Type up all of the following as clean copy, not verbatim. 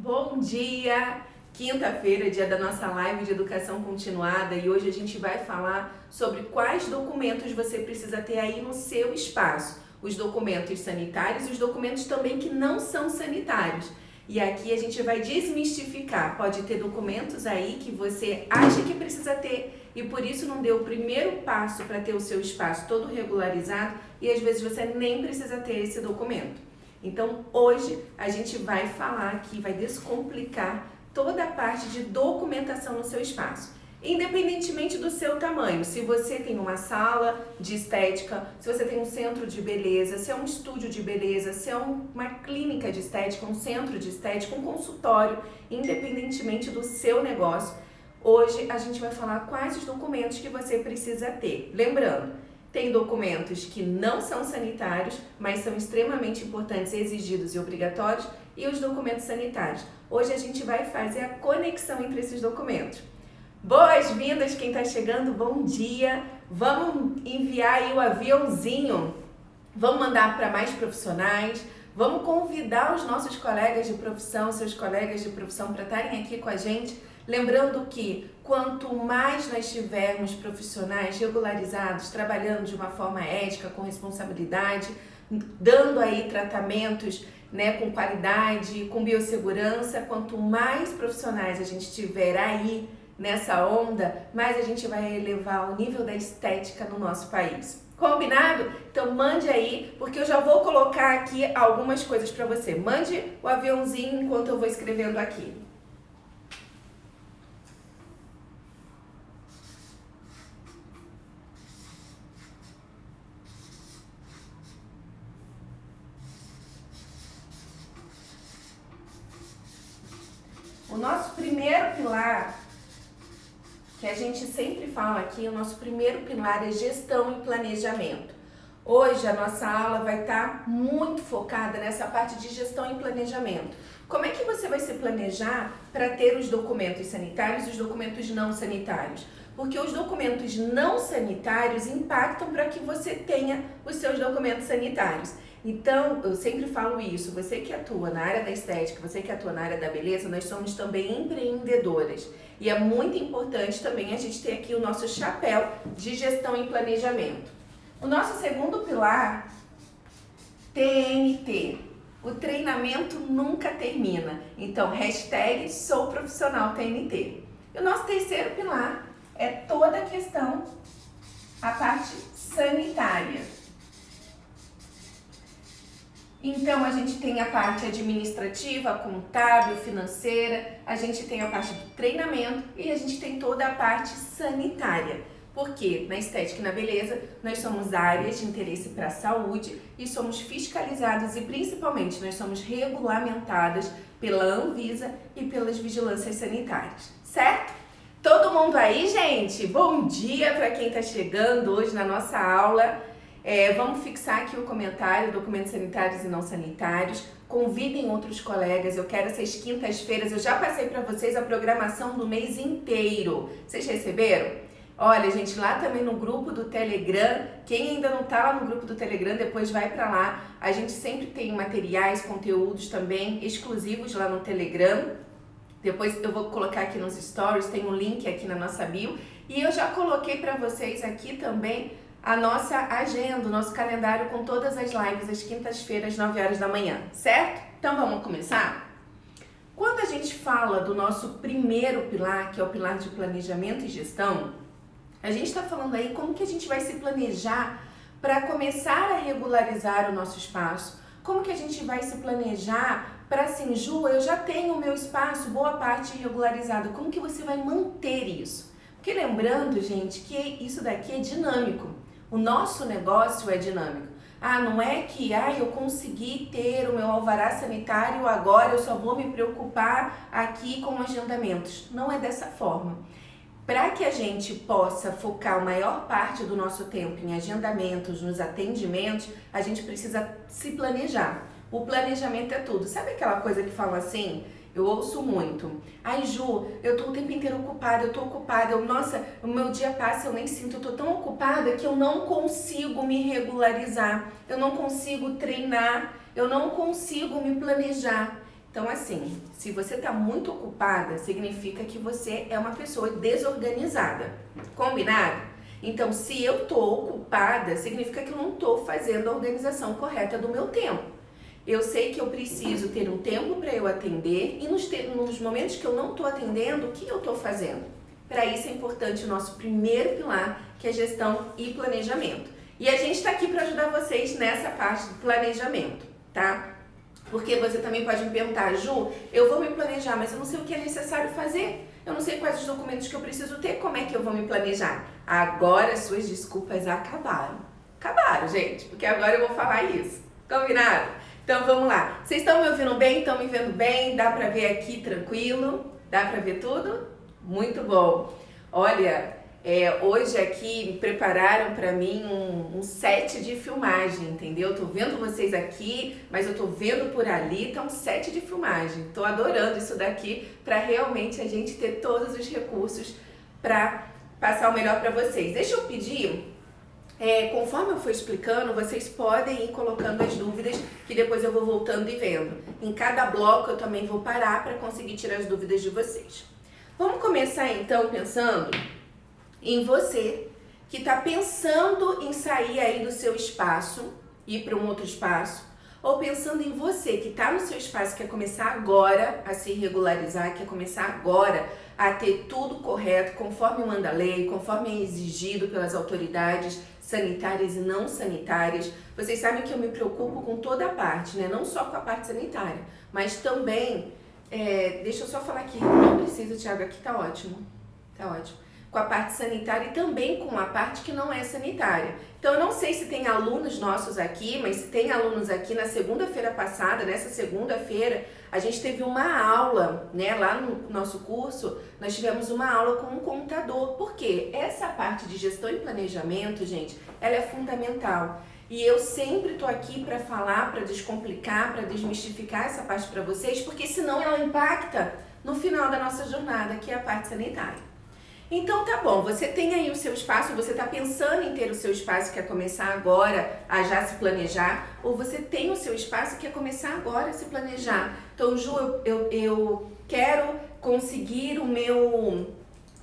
Bom dia! Quinta-feira, dia da nossa live de educação continuada, e hoje a gente vai falar sobre quais documentos você precisa ter aí no seu espaço. Os documentos sanitários e os documentos também que não são sanitários. E aqui a gente vai desmistificar. Pode ter documentos aí que você acha que precisa ter e por isso não deu o primeiro passo para ter o seu espaço todo regularizado e às vezes você nem precisa ter esse documento. Então, hoje a gente vai falar aqui, vai descomplicar toda a parte de documentação no seu espaço. Independentemente do seu tamanho, se você tem uma sala de estética, se você tem um centro de beleza, se é um estúdio de beleza, se é uma clínica de estética, um centro de estética, um consultório, independentemente do seu negócio, hoje a gente vai falar quais os documentos que você precisa ter. Lembrando, tem documentos que não são sanitários, mas são extremamente importantes, exigidos e obrigatórios, e os documentos sanitários. Hoje a gente vai fazer a conexão entre esses documentos. Boas-vindas quem está chegando, bom dia! Vamos enviar aí o aviãozinho, vamos mandar para mais profissionais, vamos convidar os nossos colegas de profissão, seus colegas de profissão para estarem aqui com a gente. Lembrando que quanto mais nós tivermos profissionais regularizados, trabalhando de uma forma ética, com responsabilidade, dando aí tratamentos, com qualidade, com biossegurança, quanto mais profissionais a gente tiver aí nessa onda, mais a gente vai elevar o nível da estética no nosso país. Combinado? Então mande aí, porque eu já vou colocar aqui algumas coisas para você. Mande o aviãozinho enquanto eu vou escrevendo aqui. O nosso primeiro pilar, que a gente sempre fala aqui, o nosso primeiro pilar é gestão e planejamento. Hoje a nossa aula vai estar muito focada nessa parte de gestão e planejamento. Como é que você vai se planejar para ter os documentos sanitários e os documentos não sanitários? Porque os documentos não sanitários impactam para que você tenha os seus documentos sanitários. Então, eu sempre falo isso, você que atua na área da estética, você que atua na área da beleza, nós somos também empreendedoras. E é muito importante também a gente ter aqui o nosso chapéu de gestão e planejamento. O nosso segundo pilar, TNT. O treinamento nunca termina. Então, hashtag sou profissional TNT. E o nosso terceiro pilar é toda a questão, a parte sanitária. Então, a gente tem a parte administrativa, contábil, financeira, a gente tem a parte do treinamento e a gente tem toda a parte sanitária. Porque na estética e na beleza, nós somos áreas de interesse para a saúde e somos fiscalizadas e principalmente nós somos regulamentadas pela Anvisa e pelas vigilâncias sanitárias, certo? Todo mundo aí, gente? Bom dia para quem está chegando hoje na nossa aula. Vamos fixar aqui o comentário, documentos sanitários e não sanitários. Convidem outros colegas, eu quero essas quintas-feiras, eu já passei para vocês a programação do mês inteiro. Vocês receberam? Olha, gente, lá também no grupo do Telegram, quem ainda não tá lá no grupo do Telegram, depois vai para lá. A gente sempre tem materiais, conteúdos também exclusivos lá no Telegram. Depois eu vou colocar aqui nos stories, tem um link aqui na nossa bio. E eu já coloquei para vocês aqui também a nossa agenda, o nosso calendário com todas as lives às quintas-feiras, 9 horas da manhã, certo? Então vamos começar? Quando a gente fala do nosso primeiro pilar, que é o pilar de planejamento e gestão, a gente está falando aí como que a gente vai se planejar para começar a regularizar o nosso espaço, como que a gente vai se planejar para assim, Ju, eu já tenho o meu espaço, boa parte regularizado, como que você vai manter isso? Porque lembrando, gente, que isso daqui é dinâmico. O nosso negócio é dinâmico. Não é que eu consegui ter o meu alvará sanitário, agora eu só vou me preocupar aqui com agendamentos. Não é dessa forma. Para que a gente possa focar a maior parte do nosso tempo em agendamentos, nos atendimentos, a gente precisa se planejar. O planejamento é tudo. Sabe aquela coisa que fala assim? Eu ouço muito. Ju, eu tô o tempo inteiro ocupada, eu tô ocupada. Nossa, o meu dia passa, eu nem sinto, eu tô tão ocupada que eu não consigo me regularizar. Eu não consigo treinar, eu não consigo me planejar. Então, assim, se você está muito ocupada, significa que você é uma pessoa desorganizada. Combinado? Então, se eu estou ocupada, significa que eu não estou fazendo a organização correta do meu tempo. Eu sei que eu preciso ter um tempo para eu atender e nos momentos que eu não estou atendendo, o que eu estou fazendo? Para isso é importante o nosso primeiro pilar, que é gestão e planejamento. E a gente está aqui para ajudar vocês nessa parte do planejamento, tá? Porque você também pode me perguntar, Ju, eu vou me planejar, mas eu não sei o que é necessário fazer. Eu não sei quais os documentos que eu preciso ter, como é que eu vou me planejar? Agora suas desculpas acabaram. Acabaram, gente, porque agora eu vou falar isso. Combinado? Então vamos lá. Vocês estão me ouvindo bem? Estão me vendo bem? Dá pra ver aqui tranquilo? Dá pra ver tudo? Muito bom. Olha, hoje aqui prepararam para mim um set de filmagem, entendeu? Tô vendo vocês aqui, mas eu tô vendo por ali, tá um set de filmagem. Tô adorando isso daqui para realmente a gente ter todos os recursos para passar o melhor para vocês. Deixa eu pedir, conforme eu for explicando, vocês podem ir colocando as dúvidas que depois eu vou voltando e vendo. Em cada bloco eu também vou parar para conseguir tirar as dúvidas de vocês. Vamos começar então pensando em você que está pensando em sair aí do seu espaço, ir para um outro espaço, ou pensando em você que está no seu espaço, quer começar agora a se regularizar, quer começar agora a ter tudo correto, conforme manda a lei, conforme é exigido pelas autoridades sanitárias e não sanitárias. Vocês sabem que eu me preocupo com toda a parte, né? Não só com a parte sanitária, mas também, deixa eu só falar aqui, não precisa, Thiago, aqui tá ótimo, com a parte sanitária e também com a parte que não é sanitária. Então, eu não sei se tem alunos nossos aqui, mas se tem alunos aqui, na segunda-feira passada, nessa segunda-feira, a gente teve uma aula, né? Lá no nosso curso, nós tivemos uma aula com um contador. Por quê? Essa parte de gestão e planejamento, gente, ela é fundamental. E eu sempre tô aqui para falar, para descomplicar, para desmistificar essa parte para vocês, porque senão ela impacta no final da nossa jornada, que é a parte sanitária. Então tá bom, você tem aí o seu espaço, você está pensando em ter o seu espaço, quer começar agora a já se planejar, ou você tem o seu espaço e quer começar agora a se planejar. Então, Ju, eu quero conseguir o meu...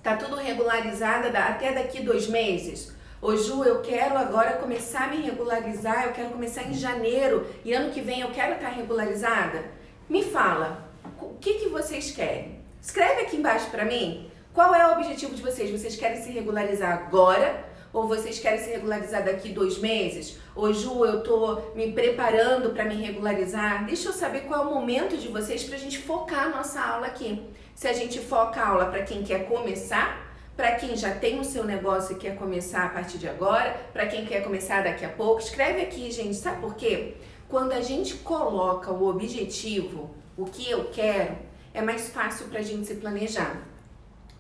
Tá tudo regularizado até daqui 2 meses? Ô Ju, eu quero agora começar a me regularizar, eu quero começar em janeiro e ano que vem eu quero estar regularizada? Me fala, o que vocês querem? Escreve aqui embaixo para mim. Qual é o objetivo de vocês? Vocês querem se regularizar agora? Ou vocês querem se regularizar daqui 2 meses? Ô Ju, eu tô me preparando para me regularizar. Deixa eu saber qual é o momento de vocês para a gente focar a nossa aula aqui. Se a gente foca a aula para quem quer começar, para quem já tem o seu negócio e quer começar a partir de agora, para quem quer começar daqui a pouco, escreve aqui, gente. Sabe por quê? Quando a gente coloca o objetivo, o que eu quero, é mais fácil para a gente se planejar.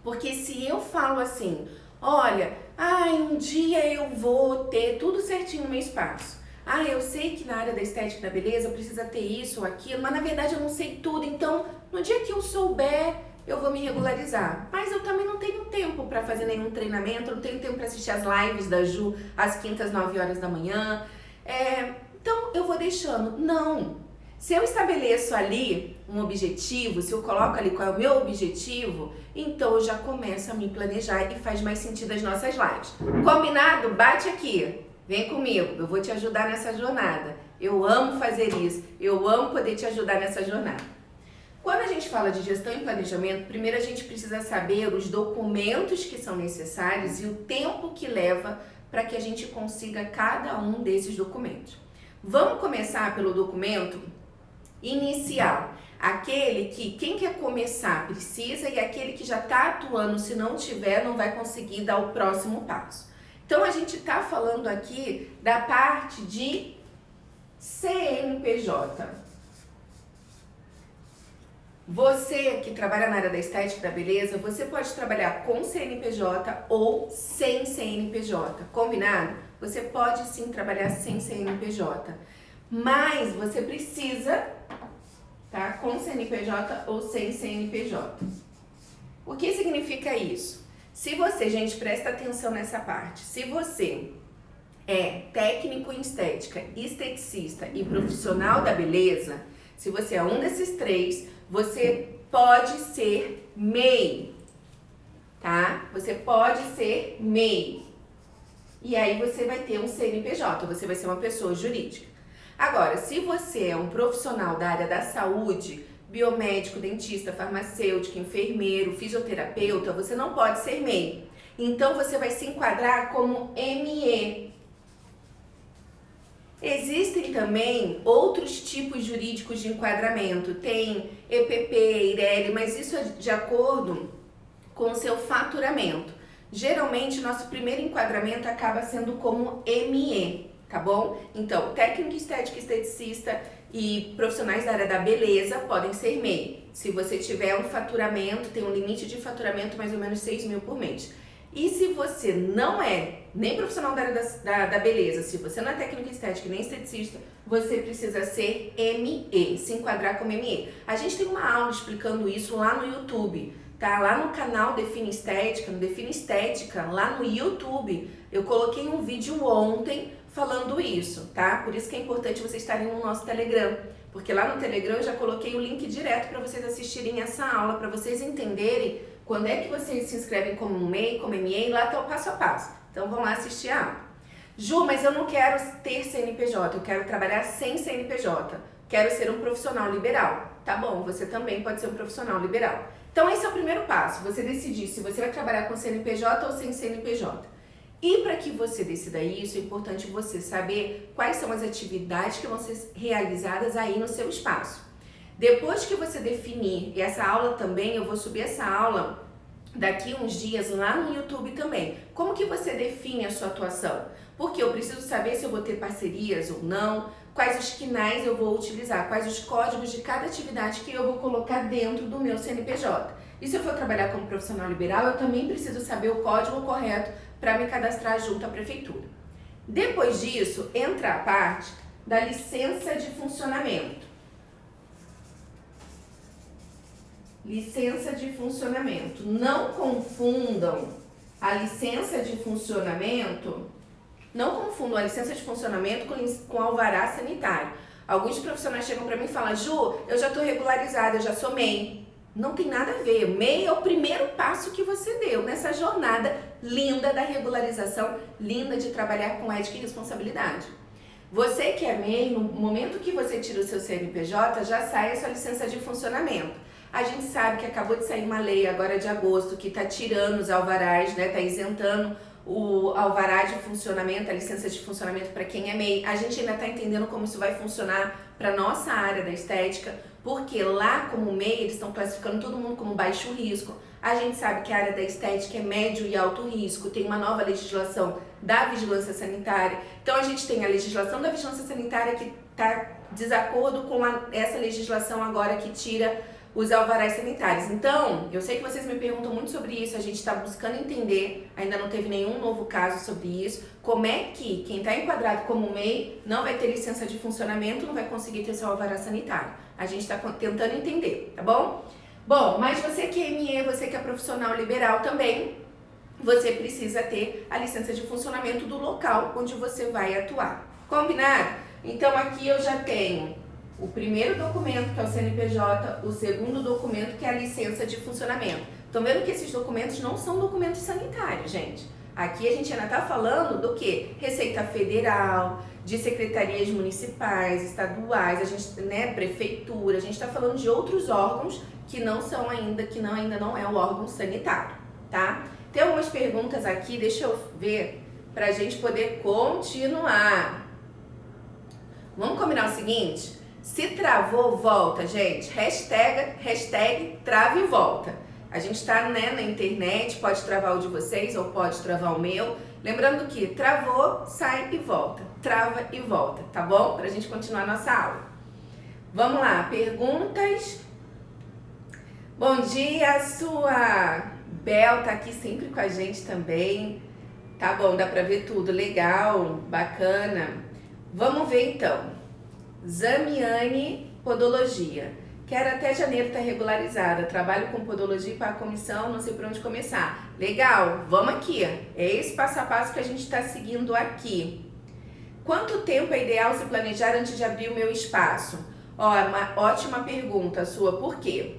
Porque se eu falo assim, olha, um dia eu vou ter tudo certinho no meu espaço. Eu sei que na área da estética e da beleza precisa ter isso ou aquilo, mas na verdade eu não sei tudo. Então, no dia que eu souber, eu vou me regularizar. Mas eu também não tenho tempo para fazer nenhum treinamento, não tenho tempo para assistir as lives da Ju às quintas, 9 horas da manhã. Então, eu vou deixando. Não! Se eu estabeleço ali um objetivo, se eu coloco ali qual é o meu objetivo, então eu já começo a me planejar e faz mais sentido as nossas lives. Combinado? Bate aqui. Vem comigo, eu vou te ajudar nessa jornada. Eu amo fazer isso, eu amo poder te ajudar nessa jornada. Quando a gente fala de gestão e planejamento, primeiro a gente precisa saber os documentos que são necessários e o tempo que leva para que a gente consiga cada um desses documentos. Vamos começar pelo documento inicial, aquele que quem quer começar precisa e aquele que já está atuando, se não tiver, não vai conseguir dar o próximo passo. Então, a gente está falando aqui da parte de CNPJ. Você que trabalha na área da estética e da beleza, você pode trabalhar com CNPJ ou sem CNPJ, combinado? Você pode sim trabalhar sem CNPJ, mas você precisa, tá? Com CNPJ ou sem CNPJ. O que significa isso? Se você, gente, presta atenção nessa parte, se você é técnico em estética, esteticista e profissional da beleza, Se você é um desses três, você pode ser MEI, tá? Você pode ser MEI. E aí você vai ter um CNPJ, você vai ser uma pessoa jurídica. Agora, se você é um profissional da área da saúde, biomédico, dentista, farmacêutico, enfermeiro, fisioterapeuta, você não pode ser MEI. Então você vai se enquadrar como ME. Existem também outros tipos jurídicos de enquadramento. Tem EPP, EIRELI, mas isso é de acordo com o seu faturamento. Geralmente, nosso primeiro enquadramento acaba sendo como ME, tá bom? Então, técnico estético, esteticista e profissionais da área da beleza podem ser MEI. Se você tiver um faturamento, tem um limite de faturamento mais ou menos 6 mil por mês. E se você não é nem profissional da área da beleza, se você não é técnico estético nem esteticista, você precisa ser ME, se enquadrar como ME. A gente tem uma aula explicando isso lá no YouTube, tá? Lá no canal Define Estética, no Define Estética, lá no YouTube, eu coloquei um vídeo ontem falando isso, tá? Por isso que é importante vocês estarem no nosso Telegram, porque lá no Telegram eu já coloquei o link direto para vocês assistirem essa aula, para vocês entenderem quando é que vocês se inscrevem como MEI, como ME, lá está o passo a passo. Então vão lá assistir a aula. Ju, mas eu não quero ter CNPJ, eu quero trabalhar sem CNPJ. Quero ser um profissional liberal. Tá bom, você também pode ser um profissional liberal. Então esse é o primeiro passo, você decidir se você vai trabalhar com CNPJ ou sem CNPJ. E para que você decida isso, é importante você saber quais são as atividades que vão ser realizadas aí no seu espaço. Depois que você definir, e essa aula também, eu vou subir essa aula daqui uns dias lá no YouTube também. Como que você define a sua atuação? Porque eu preciso saber se eu vou ter parcerias ou não, quais os quinais eu vou utilizar, quais os códigos de cada atividade que eu vou colocar dentro do meu CNPJ. E se eu for trabalhar como profissional liberal, eu também preciso saber o código correto para me cadastrar junto à prefeitura. Depois disso, entra a parte da licença de funcionamento. Licença de funcionamento. Não confundam a licença de funcionamento, com alvará sanitário. Alguns profissionais chegam para mim e falam: Ju, eu já estou regularizada, eu já sou MEI. Não tem nada a ver. MEI é o primeiro passo que você deu nessa jornada linda da regularização, linda de trabalhar com ética e responsabilidade. Você que é MEI, no momento que você tira o seu CNPJ, já sai a sua licença de funcionamento. A gente sabe que acabou de sair uma lei agora de agosto que está tirando os alvarás, né? Está isentando o alvará de funcionamento, a licença de funcionamento para quem é MEI. A gente ainda está entendendo como isso vai funcionar para nossa área da estética, porque lá como MEI eles estão classificando todo mundo como baixo risco. A gente sabe que a área da estética é médio e alto risco, tem uma nova legislação da vigilância sanitária. Então a gente tem a legislação da vigilância sanitária que está em desacordo com essa legislação agora que tira os alvarás sanitários. Então, eu sei que vocês me perguntam muito sobre isso, a gente está buscando entender, ainda não teve nenhum novo caso sobre isso, como é que quem está enquadrado como MEI não vai ter licença de funcionamento, não vai conseguir ter seu alvará sanitário. A gente está tentando entender, tá bom? Bom, mas você que é ME, você que é profissional liberal também, você precisa ter a licença de funcionamento do local onde você vai atuar. Combinado? Então aqui eu já tenho o primeiro documento, que é o CNPJ, o segundo documento, que é a licença de funcionamento. Estão vendo que esses documentos não são documentos sanitários, gente. Aqui a gente ainda está falando do quê? Receita Federal, de secretarias municipais, estaduais, a gente, né, prefeitura, a gente está falando de outros órgãos que não são ainda, ainda não é o órgão sanitário, tá? Tem algumas perguntas aqui, deixa eu ver, para a gente poder continuar. Vamos combinar o seguinte? Se travou, volta, gente. Hashtag trava e volta. A gente está, né, na internet, pode travar o de vocês ou pode travar o meu. Lembrando que travou, sai e volta. Trava e volta, tá bom? Pra gente continuar a nossa aula. Vamos lá, perguntas. Bom dia, sua Bel tá aqui sempre com a gente também. Tá bom, dá pra ver tudo. Legal, bacana. Vamos ver então. Zamiane Podologia. Quero até janeiro estar regularizada. Trabalho com podologia para a comissão, não sei por onde começar. Legal, vamos aqui. É esse passo a passo que a gente está seguindo aqui. Quanto tempo é ideal se planejar antes de abrir o meu espaço? Ó, é uma ótima pergunta sua, por quê?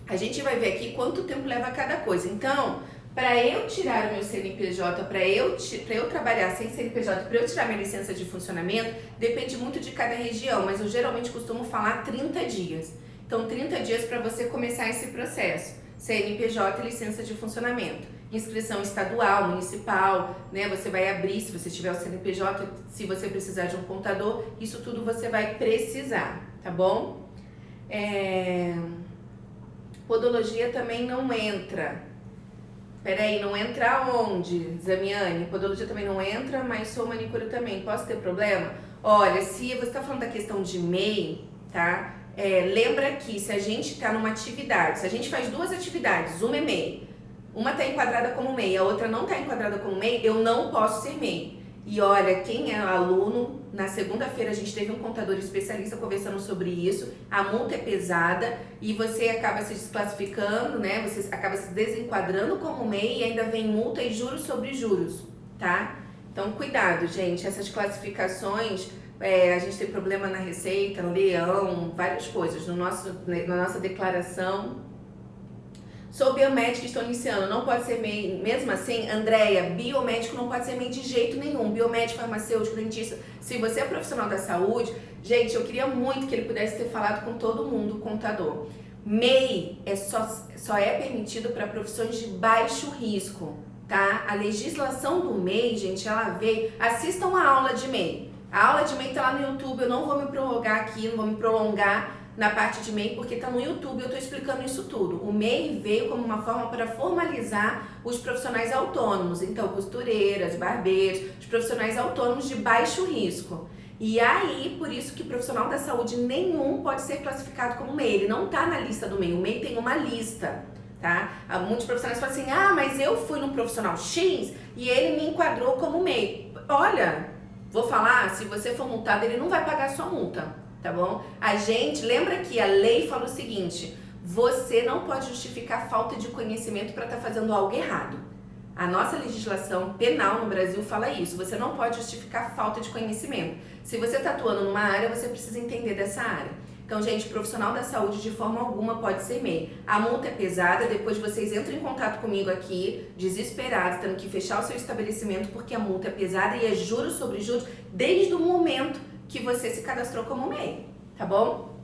A gente vai ver aqui quanto tempo leva cada coisa. Então, para eu tirar o meu CNPJ, para eu trabalhar sem CNPJ, para eu tirar minha licença de funcionamento, depende muito de cada região, mas eu geralmente costumo falar 30 dias. Então, 30 dias para você começar esse processo. CNPJ e licença de funcionamento. Inscrição estadual, municipal, né? Você vai abrir, se você tiver o CNPJ, se você precisar de um contador, isso tudo você vai precisar, tá bom? Podologia também não entra. Peraí, não entra onde, Zamiane? Podologia também não entra, mas sou manicure também. Posso ter problema? Olha, se você está falando da questão de MEI, tá? Lembra que se a gente está numa atividade, se a gente faz duas atividades, uma é MEI, uma está enquadrada como MEI, a outra não está enquadrada como MEI, eu não posso ser MEI. E olha, quem é aluno, na segunda-feira a gente teve um contador especialista conversando sobre isso, a multa é pesada e você acaba se desclassificando, né? Você acaba se desenquadrando como MEI e ainda vem multa e juros sobre juros, tá? Então cuidado, gente, essas classificações, a gente tem problema na Receita, no Leão, várias coisas, na nossa declaração. Sou biomédica e estou iniciando, não pode ser MEI, mesmo assim, Andréia, biomédico não pode ser MEI de jeito nenhum, biomédico, farmacêutico, dentista, se você é profissional da saúde, gente, eu queria muito que ele pudesse ter falado com todo mundo, contador. MEI só é permitido para profissões de baixo risco, tá? A legislação do MEI, gente, ela veio, assistam a aula de MEI, a aula de MEI tá lá no YouTube, eu não vou me prorrogar aqui, não vou me prolongar na parte de MEI, porque está no YouTube, eu estou explicando isso tudo. O MEI veio como uma forma para formalizar os profissionais autônomos, então costureiras, barbeiros, os profissionais autônomos de baixo risco. E aí, por isso que profissional da saúde nenhum pode ser classificado como MEI, ele não está na lista do MEI, o MEI tem uma lista, tá? Muitos profissionais falam assim, mas eu fui num profissional X e ele me enquadrou como MEI. Olha, vou falar, se você for multado, ele não vai pagar a sua multa. Tá bom? Lembra que a lei fala o seguinte, você não pode justificar falta de conhecimento para estar fazendo algo errado. A nossa legislação penal no Brasil fala isso, você não pode justificar falta de conhecimento. Se você está atuando numa área, você precisa entender dessa área. Então, gente, profissional da saúde de forma alguma pode ser MEI. A multa é pesada, depois vocês entram em contato comigo aqui, desesperados, tendo que fechar o seu estabelecimento porque a multa é pesada e é juros sobre juros desde o momento que você se cadastrou como MEI, tá bom?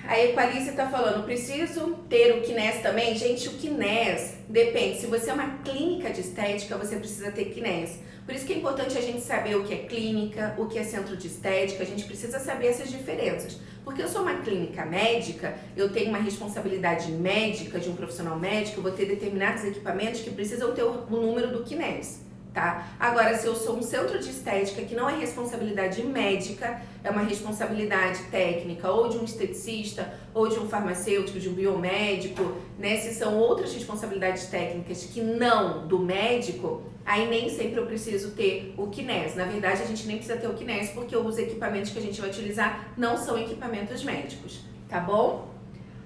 A Equalice tá falando, preciso ter o KNES também? Gente, o KNES depende, se você é uma clínica de estética, você precisa ter KNES. Por isso que é importante a gente saber o que é clínica, o que é centro de estética, a gente precisa saber essas diferenças. Porque eu sou uma clínica médica, eu tenho uma responsabilidade médica de um profissional médico, eu vou ter determinados equipamentos que precisam ter o número do KNES. Tá? Agora, se eu sou um centro de estética que não é responsabilidade médica, é uma responsabilidade técnica ou de um esteticista, ou de um farmacêutico, de um biomédico, né? Se são outras responsabilidades técnicas que não do médico, aí nem sempre eu preciso ter o KNES. Na verdade, a gente nem precisa ter o KNES porque os equipamentos que a gente vai utilizar não são equipamentos médicos, tá bom?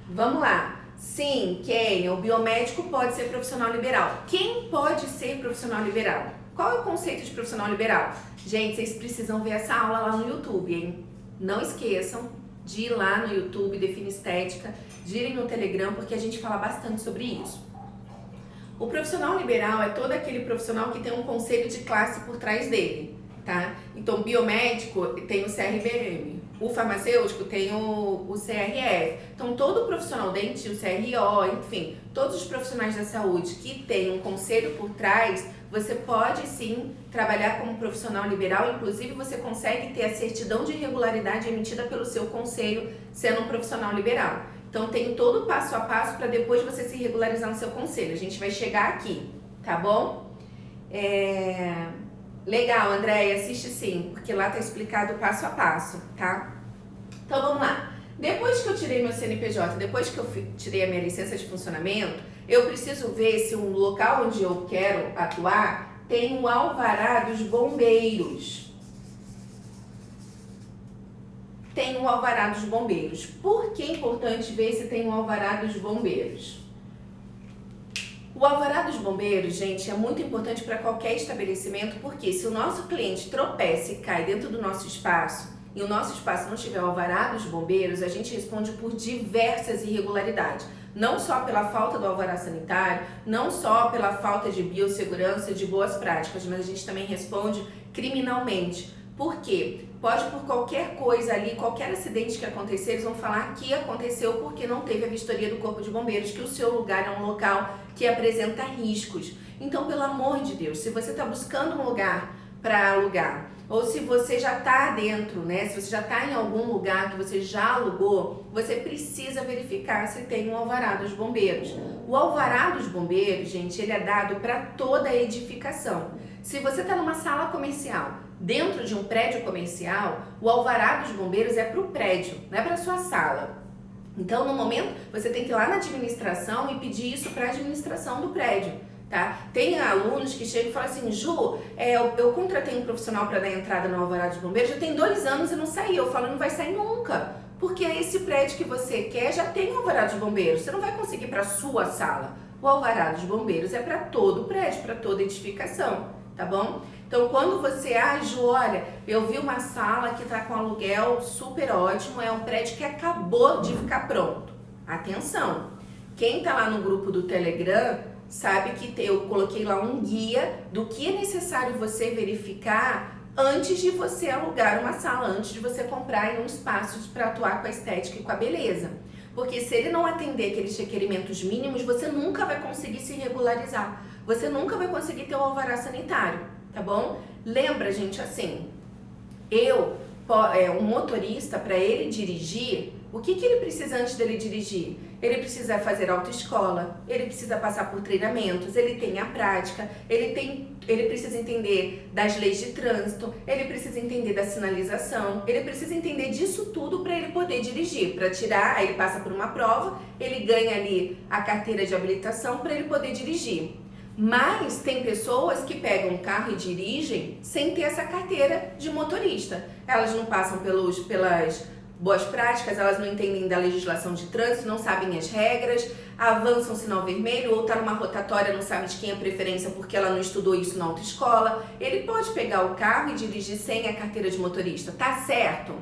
Vamos lá. Sim, Kênia, o biomédico pode ser profissional liberal. Quem pode ser profissional liberal? Qual é o conceito de profissional liberal? Gente, vocês precisam ver essa aula lá no YouTube, hein? Não esqueçam de ir lá no YouTube, Define Estética, de irem no Telegram, porque a gente fala bastante sobre isso. O profissional liberal é todo aquele profissional que tem um conselho de classe por trás dele, tá? Então, o biomédico tem o CRBM, o farmacêutico tem o CRF. Então, todo profissional dentista, o CRO, enfim, todos os profissionais da saúde que tem um conselho por trás, você pode sim trabalhar como profissional liberal, inclusive você consegue ter a certidão de regularidade emitida pelo seu conselho sendo um profissional liberal. Então, tem todo o passo a passo para depois você se regularizar no seu conselho. A gente vai chegar aqui, tá bom? Legal, Andréia, assiste sim, porque lá tá explicado o passo a passo, tá? Então, vamos lá. Depois que eu tirei meu CNPJ, depois que eu tirei a minha licença de funcionamento, eu preciso ver se um local onde eu quero atuar tem o alvará dos bombeiros. Tem o alvará dos bombeiros. Por que é importante ver se tem o alvará dos bombeiros? O alvará dos bombeiros, gente, é muito importante para qualquer estabelecimento, porque se o nosso cliente tropeça e cai dentro do nosso espaço e o nosso espaço não tiver o alvará dos bombeiros, a gente responde por diversas irregularidades. Não só pela falta do alvará sanitário, não só pela falta de biossegurança e de boas práticas, mas a gente também responde criminalmente. Por quê? Pode por qualquer coisa ali, qualquer acidente que acontecer, eles vão falar que aconteceu porque não teve a vistoria do Corpo de Bombeiros, que o seu lugar é um local que apresenta riscos. Então, pelo amor de Deus, se você está buscando um lugar para alugar, ou se você já está dentro, né? Se você já está em algum lugar que você já alugou, você precisa verificar se tem um alvará dos bombeiros. O alvará dos bombeiros, gente, ele é dado para toda a edificação. Se você está numa sala comercial, dentro de um prédio comercial, o alvará dos bombeiros é para o prédio, não é para sua sala. Então, no momento, você tem que ir lá na administração e pedir isso para a administração do prédio. Tá? Tem alunos que chegam e falam assim, Ju, eu contratei um profissional para dar entrada no alvará dos bombeiros, já tem 2 anos e não saiu. Eu falo, não vai sair nunca, porque esse prédio que você quer já tem o alvará dos bombeiros, você não vai conseguir para sua sala. O alvará dos bombeiros é para todo o prédio, para toda edificação, tá bom? Então, quando você, Ju, olha, eu vi uma sala que está com aluguel super ótimo, é um prédio que acabou de ficar pronto. Atenção, quem está lá no grupo do Telegram sabe que eu coloquei lá um guia do que é necessário você verificar antes de você alugar uma sala, antes de você comprar em um espaço para atuar com a estética e com a beleza. Porque se ele não atender aqueles requerimentos mínimos, você nunca vai conseguir se regularizar. Você nunca vai conseguir ter o alvará sanitário, tá bom? Lembra, gente, assim, um motorista, para ele dirigir, o que ele precisa antes dele dirigir? Ele precisa fazer autoescola, ele precisa passar por treinamentos, ele tem a prática, ele precisa entender das leis de trânsito, ele precisa entender da sinalização, ele precisa entender disso tudo para ele poder dirigir. Para tirar, aí ele passa por uma prova, ele ganha ali a carteira de habilitação para ele poder dirigir. Mas tem pessoas que pegam um carro e dirigem sem ter essa carteira de motorista. Elas não passam pelas boas práticas, elas não entendem da legislação de trânsito, não sabem as regras, avançam sinal vermelho ou tá numa rotatória, não sabe de quem é preferência porque ela não estudou isso na autoescola. Ele pode pegar o carro e dirigir sem a carteira de motorista, tá certo?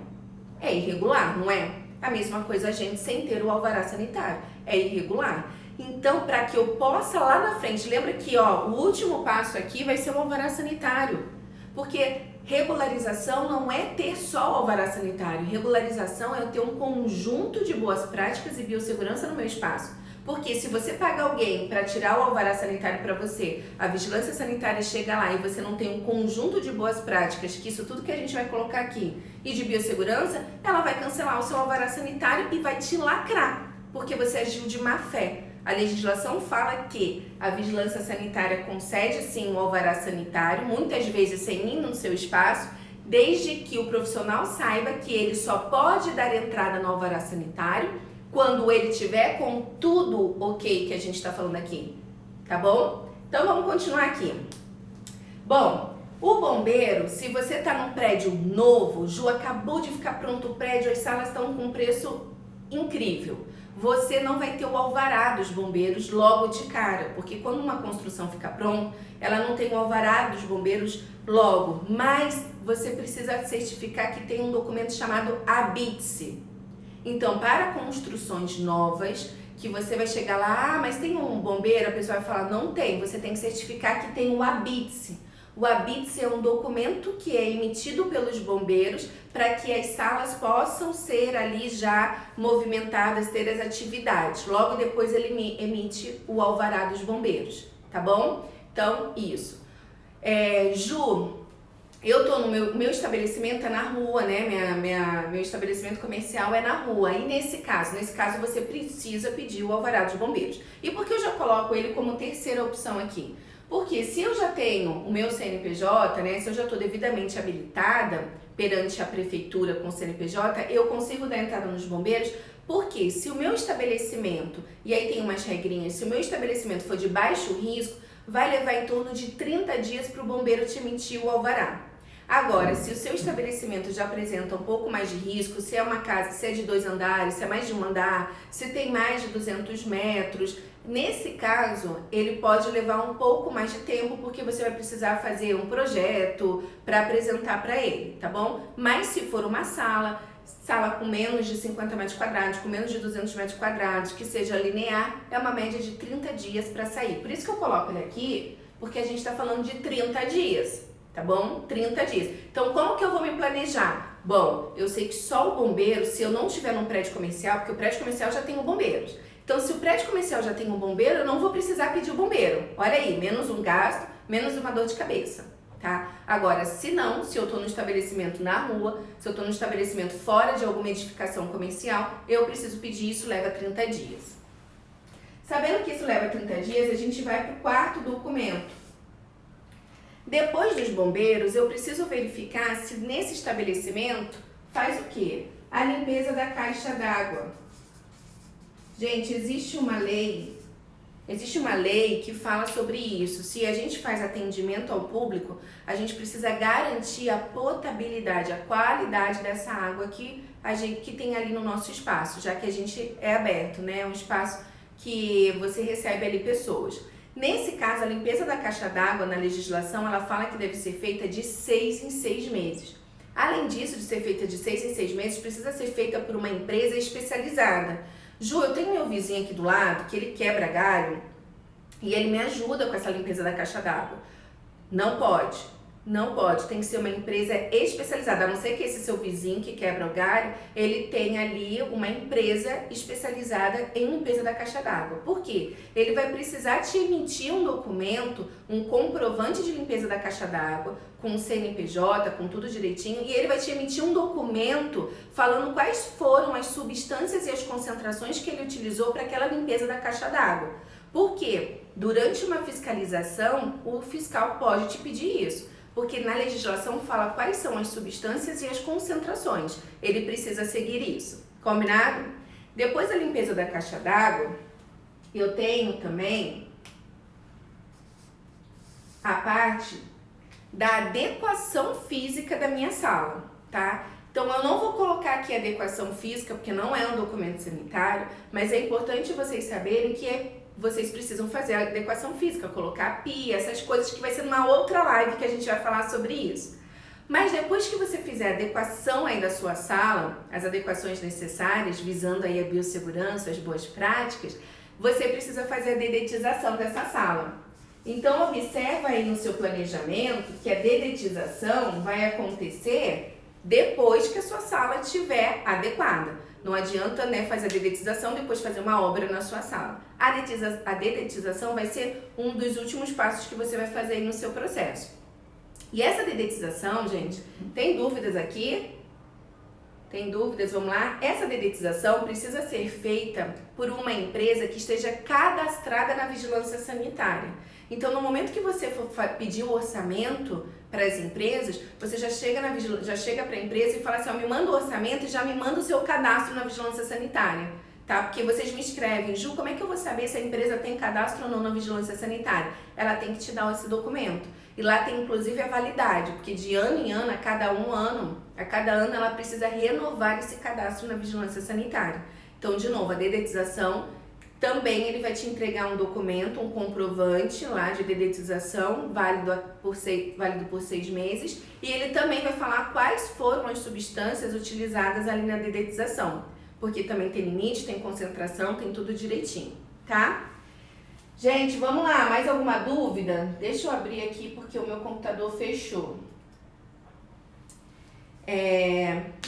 É irregular, não é? A mesma coisa a gente sem ter o alvará sanitário, é irregular. Então, para que eu possa lá na frente, lembra que o último passo aqui vai ser o alvará sanitário, porque regularização não é ter só o alvará sanitário, regularização é eu ter um conjunto de boas práticas e biossegurança no meu espaço. Porque se você paga alguém para tirar o alvará sanitário para você, a vigilância sanitária chega lá e você não tem um conjunto de boas práticas, que isso tudo que a gente vai colocar aqui, e de biossegurança, ela vai cancelar o seu alvará sanitário e vai te lacrar, porque você agiu de má fé. A legislação fala que a vigilância sanitária concede sim o alvará sanitário, muitas vezes sem ir no seu espaço, desde que o profissional saiba que ele só pode dar entrada no alvará sanitário quando ele tiver com tudo ok que a gente está falando aqui, tá bom? Então vamos continuar aqui. Bom, o bombeiro, se você está num prédio novo, Ju, acabou de ficar pronto o prédio, as salas estão com um preço incrível. Você não vai ter o alvará dos bombeiros logo de cara, porque quando uma construção fica pronta, ela não tem o alvará dos bombeiros logo, mas você precisa certificar que tem um documento chamado ABITSE. Então, para construções novas, que você vai chegar lá, mas tem um bombeiro, a pessoa vai falar, não tem, você tem que certificar que tem o ABITSE. O ABITSE é um documento que é emitido pelos bombeiros para que as salas possam ser ali já movimentadas, ter as atividades. Logo depois ele emite o alvará dos bombeiros, tá bom? Então, isso. Ju, eu tô no meu estabelecimento é na rua, né? Meu estabelecimento comercial é na rua. E nesse caso você precisa pedir o alvará dos bombeiros. E por que eu já coloco ele como terceira opção aqui? Porque se eu já tenho o meu CNPJ, né, se eu já estou devidamente habilitada perante a prefeitura com o CNPJ, eu consigo dar entrada nos bombeiros, porque se o meu estabelecimento, e aí tem umas regrinhas, se o meu estabelecimento for de baixo risco, vai levar em torno de 30 dias para o bombeiro te emitir o alvará. Agora, se o seu estabelecimento já apresenta um pouco mais de risco, se é uma casa, se é de 2 andares, se é mais de um andar, se tem mais de 200 metros, nesse caso, ele pode levar um pouco mais de tempo, porque você vai precisar fazer um projeto para apresentar para ele, tá bom? Mas se for uma sala com menos de 50 metros quadrados, com menos de 200 metros quadrados, que seja linear, é uma média de 30 dias para sair. Por isso que eu coloco ele aqui, porque a gente está falando de 30 dias. Tá bom? 30 dias. Então, como que eu vou me planejar? Bom, eu sei que só o bombeiro, se eu não tiver num prédio comercial, porque o prédio comercial já tem bombeiros. Então, se o prédio comercial já tem um bombeiro, eu não vou precisar pedir o bombeiro. Olha aí, menos um gasto, menos uma dor de cabeça, tá? Agora, se não, se eu tô no estabelecimento na rua, se eu tô no estabelecimento fora de alguma edificação comercial, eu preciso pedir, isso leva 30 dias. Sabendo que isso leva 30 dias, a gente vai pro quarto documento. Depois dos bombeiros, eu preciso verificar se nesse estabelecimento faz o quê? A limpeza da caixa d'água. Gente, existe uma lei que fala sobre isso. Se a gente faz atendimento ao público, a gente precisa garantir a potabilidade, a qualidade dessa água que tem ali no nosso espaço, já que a gente é aberto, né? É um espaço que você recebe ali pessoas. Nesse caso, a limpeza da caixa d'água na legislação, ela fala que deve ser feita de 6 em 6 meses. Além disso, de ser feita de 6 em 6 meses, precisa ser feita por uma empresa especializada. Ju, eu tenho meu vizinho aqui do lado, que ele quebra galho, e ele me ajuda com essa limpeza da caixa d'água. Não pode. Não pode, tem que ser uma empresa especializada, a não ser que esse seu vizinho que quebra o galho, ele tenha ali uma empresa especializada em limpeza da caixa d'água. Por quê? Ele vai precisar te emitir um documento, um comprovante de limpeza da caixa d'água, com o CNPJ, com tudo direitinho, e ele vai te emitir um documento falando quais foram as substâncias e as concentrações que ele utilizou para aquela limpeza da caixa d'água. Por quê? Durante uma fiscalização, o fiscal pode te pedir isso. Porque na legislação fala quais são as substâncias e as concentrações. Ele precisa seguir isso. Combinado? Depois da limpeza da caixa d'água, eu tenho também a parte da adequação física da minha sala, tá? Então, eu não vou colocar aqui adequação física, porque não é um documento sanitário, mas é importante vocês saberem que vocês precisam fazer a adequação física, colocar a pia, essas coisas que vai ser numa outra live que a gente vai falar sobre isso. Mas depois que você fizer a adequação aí da sua sala, as adequações necessárias, visando aí a biossegurança, as boas práticas, você precisa fazer a dedetização dessa sala. Então, observa aí no seu planejamento que a dedetização vai acontecer depois que a sua sala estiver adequada. Não adianta, né, fazer a dedetização e depois fazer uma obra na sua sala. A dedetização vai ser um dos últimos passos que você vai fazer aí no seu processo. E essa dedetização, gente, tem dúvidas aqui? Tem dúvidas? Vamos lá? Essa dedetização precisa ser feita por uma empresa que esteja cadastrada na vigilância sanitária. Então, no momento que você for pedir o orçamento para as empresas, você já chega para a empresa e fala assim, ó, me manda o orçamento e já me manda o seu cadastro na vigilância sanitária, tá? Porque vocês me escrevem, Ju, como é que eu vou saber se a empresa tem cadastro ou não na vigilância sanitária? Ela tem que te dar esse documento. E lá tem inclusive a validade, porque de ano em ano, a cada ano ela precisa renovar esse cadastro na vigilância sanitária. Então, de novo, a dedetização também ele vai te entregar um documento, um comprovante lá de dedetização, válido por 6 meses, e ele também vai falar quais foram as substâncias utilizadas ali na dedetização, porque também tem limite, tem concentração, tem tudo direitinho, tá? Gente, vamos lá, mais alguma dúvida? Deixa eu abrir aqui porque o meu computador fechou.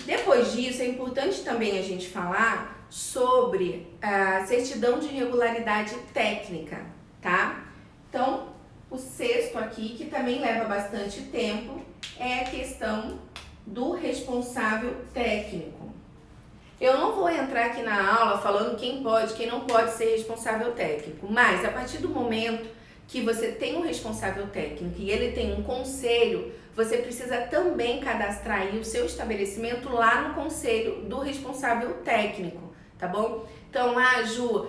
Depois disso, é importante também a gente falar sobre a certidão de regularidade técnica, tá? Então, o sexto aqui, que também leva bastante tempo, é a questão do responsável técnico. Eu não vou entrar aqui na aula falando quem pode, quem não pode ser responsável técnico, mas a partir do momento que você tem um responsável técnico e ele tem um conselho, você precisa também cadastrar aí o seu estabelecimento lá no conselho do responsável técnico, tá bom? Então, Ju,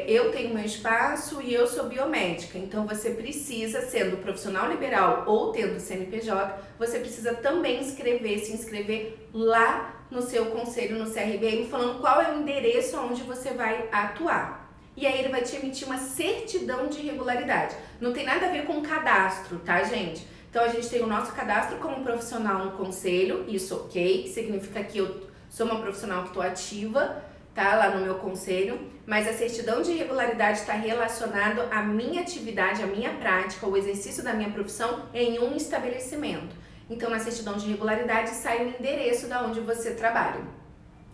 eu tenho meu espaço e eu sou biomédica, então você precisa, sendo profissional liberal ou tendo CNPJ, você precisa também se inscrever lá no seu conselho, no CRBM, falando qual é o endereço onde você vai atuar. E aí ele vai te emitir uma certidão de regularidade. Não tem nada a ver com cadastro, tá, gente? Então a gente tem o nosso cadastro como profissional no conselho, isso ok, que significa que eu sou uma profissional que estou ativa, tá, lá no meu conselho, mas a certidão de regularidade está relacionado à minha atividade, à minha prática, o exercício da minha profissão em um estabelecimento. Então na certidão de regularidade sai o endereço da onde você trabalha.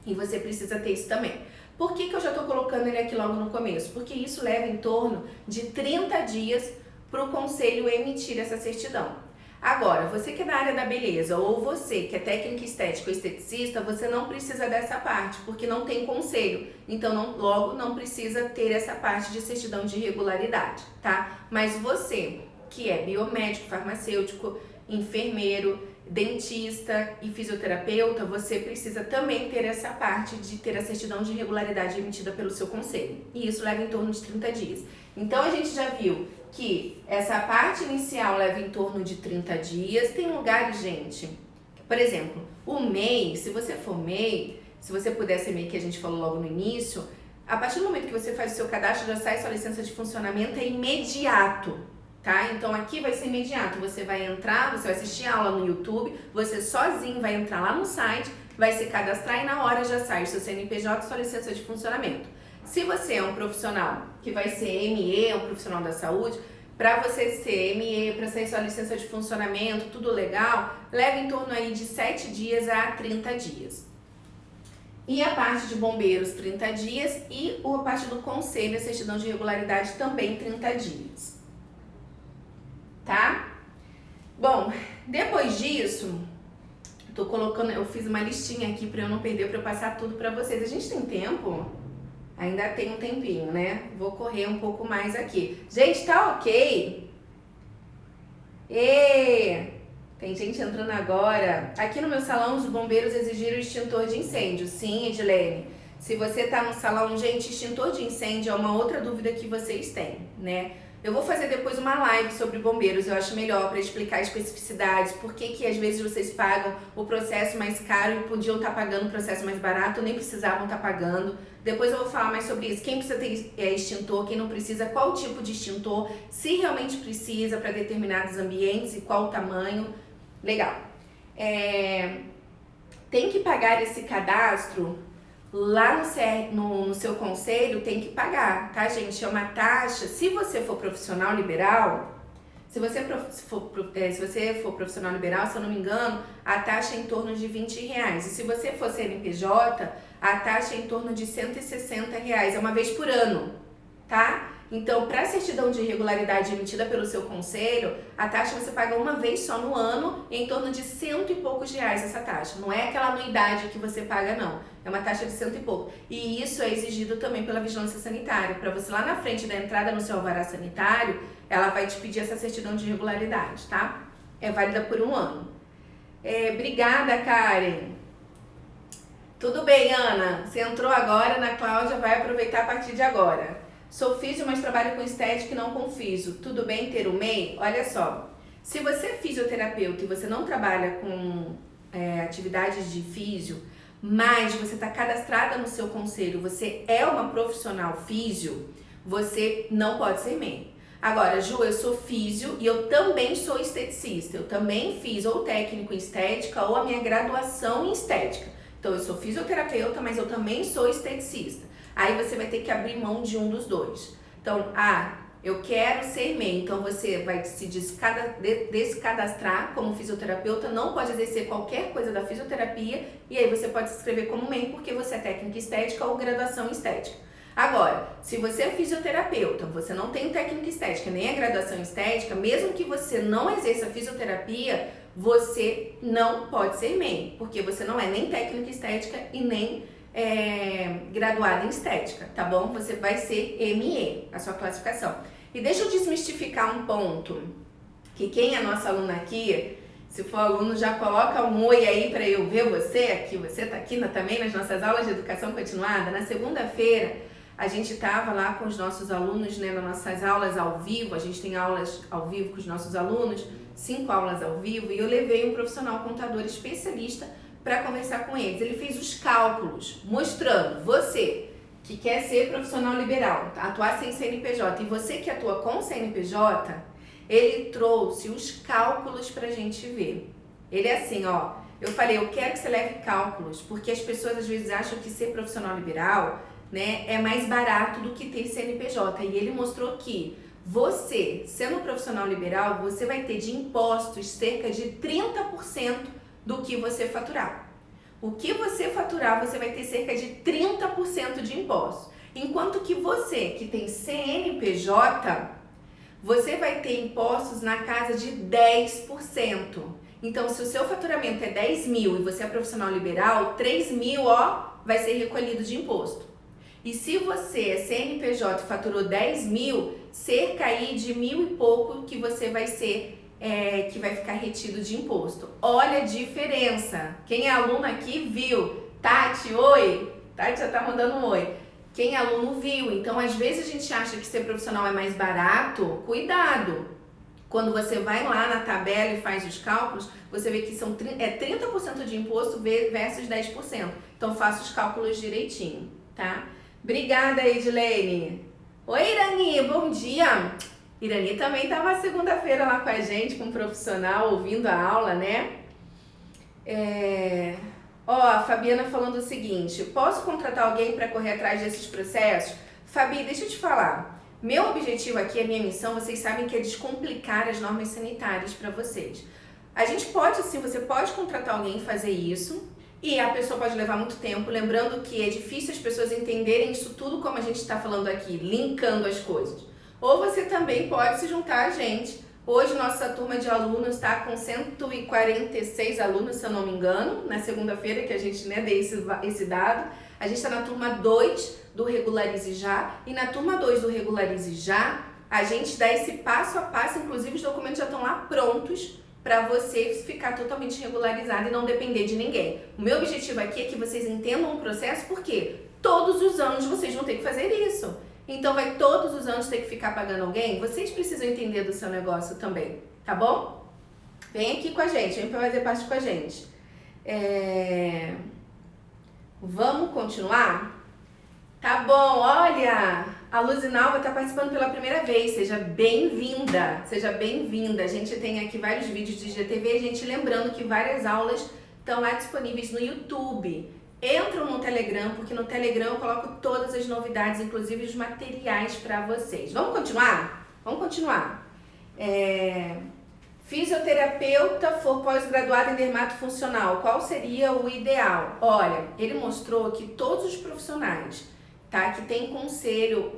E você precisa ter isso também. Por que eu já estou colocando ele aqui logo no começo? Porque isso leva em torno de 30 dias para o conselho emitir essa certidão. Agora, você que é da área da beleza ou você que é técnica estética ou esteticista, você não precisa dessa parte, porque não tem conselho. Então, logo não precisa ter essa parte de certidão de regularidade, tá? Mas você que é biomédico, farmacêutico, enfermeiro, dentista e fisioterapeuta, você precisa também ter essa parte de ter a certidão de regularidade emitida pelo seu conselho. E isso leva em torno de 30 dias. Então, a gente já viu que essa parte inicial leva em torno de 30 dias. Tem lugares, gente, por exemplo, o MEI, se você for MEI, se você puder ser MEI, que a gente falou logo no início, a partir do momento que você faz o seu cadastro, já sai sua licença de funcionamento, é imediato, tá? Então aqui vai ser imediato, você vai entrar, você vai assistir a aula no YouTube, você sozinho vai entrar lá no site, vai se cadastrar e na hora já sai o seu CNPJ e sua licença de funcionamento. Se você é um profissional que vai ser ME, um profissional da saúde, para você ser ME, para sair sua licença de funcionamento, tudo legal, leva em torno aí de 7 dias a 30 dias. E a parte de bombeiros, 30 dias, e a parte do conselho, a certidão de regularidade, também 30 dias. Tá? Bom, depois disso, eu fiz uma listinha aqui para eu não perder, para eu passar tudo para vocês. A gente tem tempo? Ainda tem um tempinho, né? Vou correr um pouco mais aqui. Gente, tá ok? Tem gente entrando agora. Aqui no meu salão, os bombeiros exigiram extintor de incêndio. Sim, Edilene. Se você tá no salão, gente, extintor de incêndio é uma outra dúvida que vocês têm, né? Eu vou fazer depois uma live sobre bombeiros, eu acho melhor para explicar especificidades, por que às vezes vocês pagam o processo mais caro e podiam estar pagando o processo mais barato, nem precisavam estar pagando. Depois eu vou falar mais sobre isso, quem precisa ter extintor, quem não precisa, qual tipo de extintor, se realmente precisa para determinados ambientes e qual o tamanho. Legal. Tem que pagar esse cadastro lá no seu conselho, tem que pagar, tá, gente? É uma taxa. Se você for profissional liberal, se você for profissional liberal, se eu não me engano, a taxa é em torno de R$20. E se você for CNPJ, a taxa é em torno de R$160. É uma vez por ano, tá? Então, para a certidão de regularidade emitida pelo seu conselho, a taxa você paga uma vez só no ano, em torno de R$100 e poucos essa taxa. Não é aquela anuidade que você paga, não. É uma taxa de R$100 e pouco. E isso é exigido também pela vigilância sanitária. Para você lá na frente da entrada no seu alvará sanitário, ela vai te pedir essa certidão de regularidade, tá? É válida por 1 ano. Obrigada, Karen. Tudo bem, Ana. Você entrou agora, Ana Cláudia vai aproveitar a partir de agora. Sou físio, mas trabalho com estética e não com físio. Tudo bem ter o MEI? Olha só, se você é fisioterapeuta e você não trabalha com atividades de físio, mas você está cadastrada no seu conselho, você é uma profissional físio, você não pode ser MEI. Agora, Ju, eu sou físio e eu também sou esteticista. Eu também fiz ou técnico em estética ou a minha graduação em estética. Então, eu sou fisioterapeuta, mas eu também sou esteticista. Aí você vai ter que abrir mão de um dos dois. Então, eu quero ser MEI, então você vai se descadastrar como fisioterapeuta, não pode exercer qualquer coisa da fisioterapia, e aí você pode se inscrever como MEI porque você é técnica estética ou graduação em estética. Agora, se você é fisioterapeuta, você não tem técnica estética nem a graduação em estética, mesmo que você não exerça fisioterapia, você não pode ser MEI, porque você não é nem técnica estética e nem graduada em estética, tá bom? Você vai ser ME, a sua classificação. E deixa eu desmistificar um ponto, que quem é nossa aluna aqui Se for aluno, já coloca um oi aí para eu ver você aqui. Você está aqui também nas nossas aulas de educação continuada. Na segunda-feira, a gente estava lá com os nossos alunos, né, nas nossas aulas ao vivo. A gente tem aulas ao vivo com os nossos alunos, 5 aulas ao vivo. E eu levei um profissional contador especialista para conversar com eles. Ele fez os cálculos, mostrando você que quer ser profissional liberal, atuar sem CNPJ, e você que atua com CNPJ, ele trouxe os cálculos pra gente ver. Ele é assim, ó, eu falei, eu quero que você leve cálculos, porque as pessoas às vezes acham que ser profissional liberal, né, é mais barato do que ter CNPJ. E ele mostrou que você, sendo profissional liberal, você vai ter de impostos cerca de 30% do que você faturar. O que você faturar, você vai ter cerca de 30% de impostos. Enquanto que você, que tem CNPJ, você vai ter impostos na casa de 10%. Então, se o seu faturamento é 10 mil e você é profissional liberal, 3 mil, ó, vai ser recolhido de imposto. E se você é CNPJ e faturou 10 mil, cerca aí de 1.000 e pouco que você vai ser, que vai ficar retido de imposto. Olha a diferença. Quem é aluno aqui viu. Tati, oi. Tati já tá mandando um oi. Quem é aluno viu. Então, às vezes a gente acha que ser profissional é mais barato. Cuidado! Quando você vai lá na tabela e faz os cálculos, você vê que são 30% de imposto versus 10%. Então, faça os cálculos direitinho, tá? Obrigada, Edilene. Oi, Irani, bom dia! Irani também estava segunda-feira lá com a gente, com um profissional, ouvindo a aula, né? Ó, a Fabiana falando o seguinte, posso contratar alguém para correr atrás desses processos? Fabi, deixa eu te falar. Meu objetivo aqui, a minha missão, vocês sabem que é descomplicar as normas sanitárias para vocês. A gente pode, sim, você pode contratar alguém e fazer isso, e a pessoa pode levar muito tempo, lembrando que é difícil as pessoas entenderem isso tudo como a gente está falando aqui, linkando as coisas. Ou você também pode se juntar a gente. Hoje nossa turma de alunos está com 146 alunos, se eu não me engano, na segunda-feira que a gente, né, deu esse dado. A gente está na turma 2 do Regularize Já, e na turma 2 do Regularize Já, a gente dá esse passo a passo, inclusive os documentos já estão lá prontos para você ficar totalmente regularizado e não depender de ninguém. O meu objetivo aqui é que vocês entendam o processo, porque todos os anos vocês vão ter que fazer isso. Então, vai todos os anos ter que ficar pagando alguém? Vocês precisam entender do seu negócio também, tá bom? Vem aqui com a gente, vem para fazer parte com a gente. Vamos continuar? Tá bom, olha, a Luzinalva está participando pela primeira vez, seja bem-vinda, seja bem-vinda. A gente tem aqui vários vídeos de IGTV, a gente lembrando que várias aulas estão lá disponíveis no YouTube. Entram no Telegram, porque no Telegram eu coloco todas as novidades, inclusive os materiais para vocês. Vamos continuar? Vamos continuar. Fisioterapeuta for pós-graduado em dermatofuncional, qual seria o ideal? Olha, ele mostrou que todos os profissionais, tá, que tem conselho,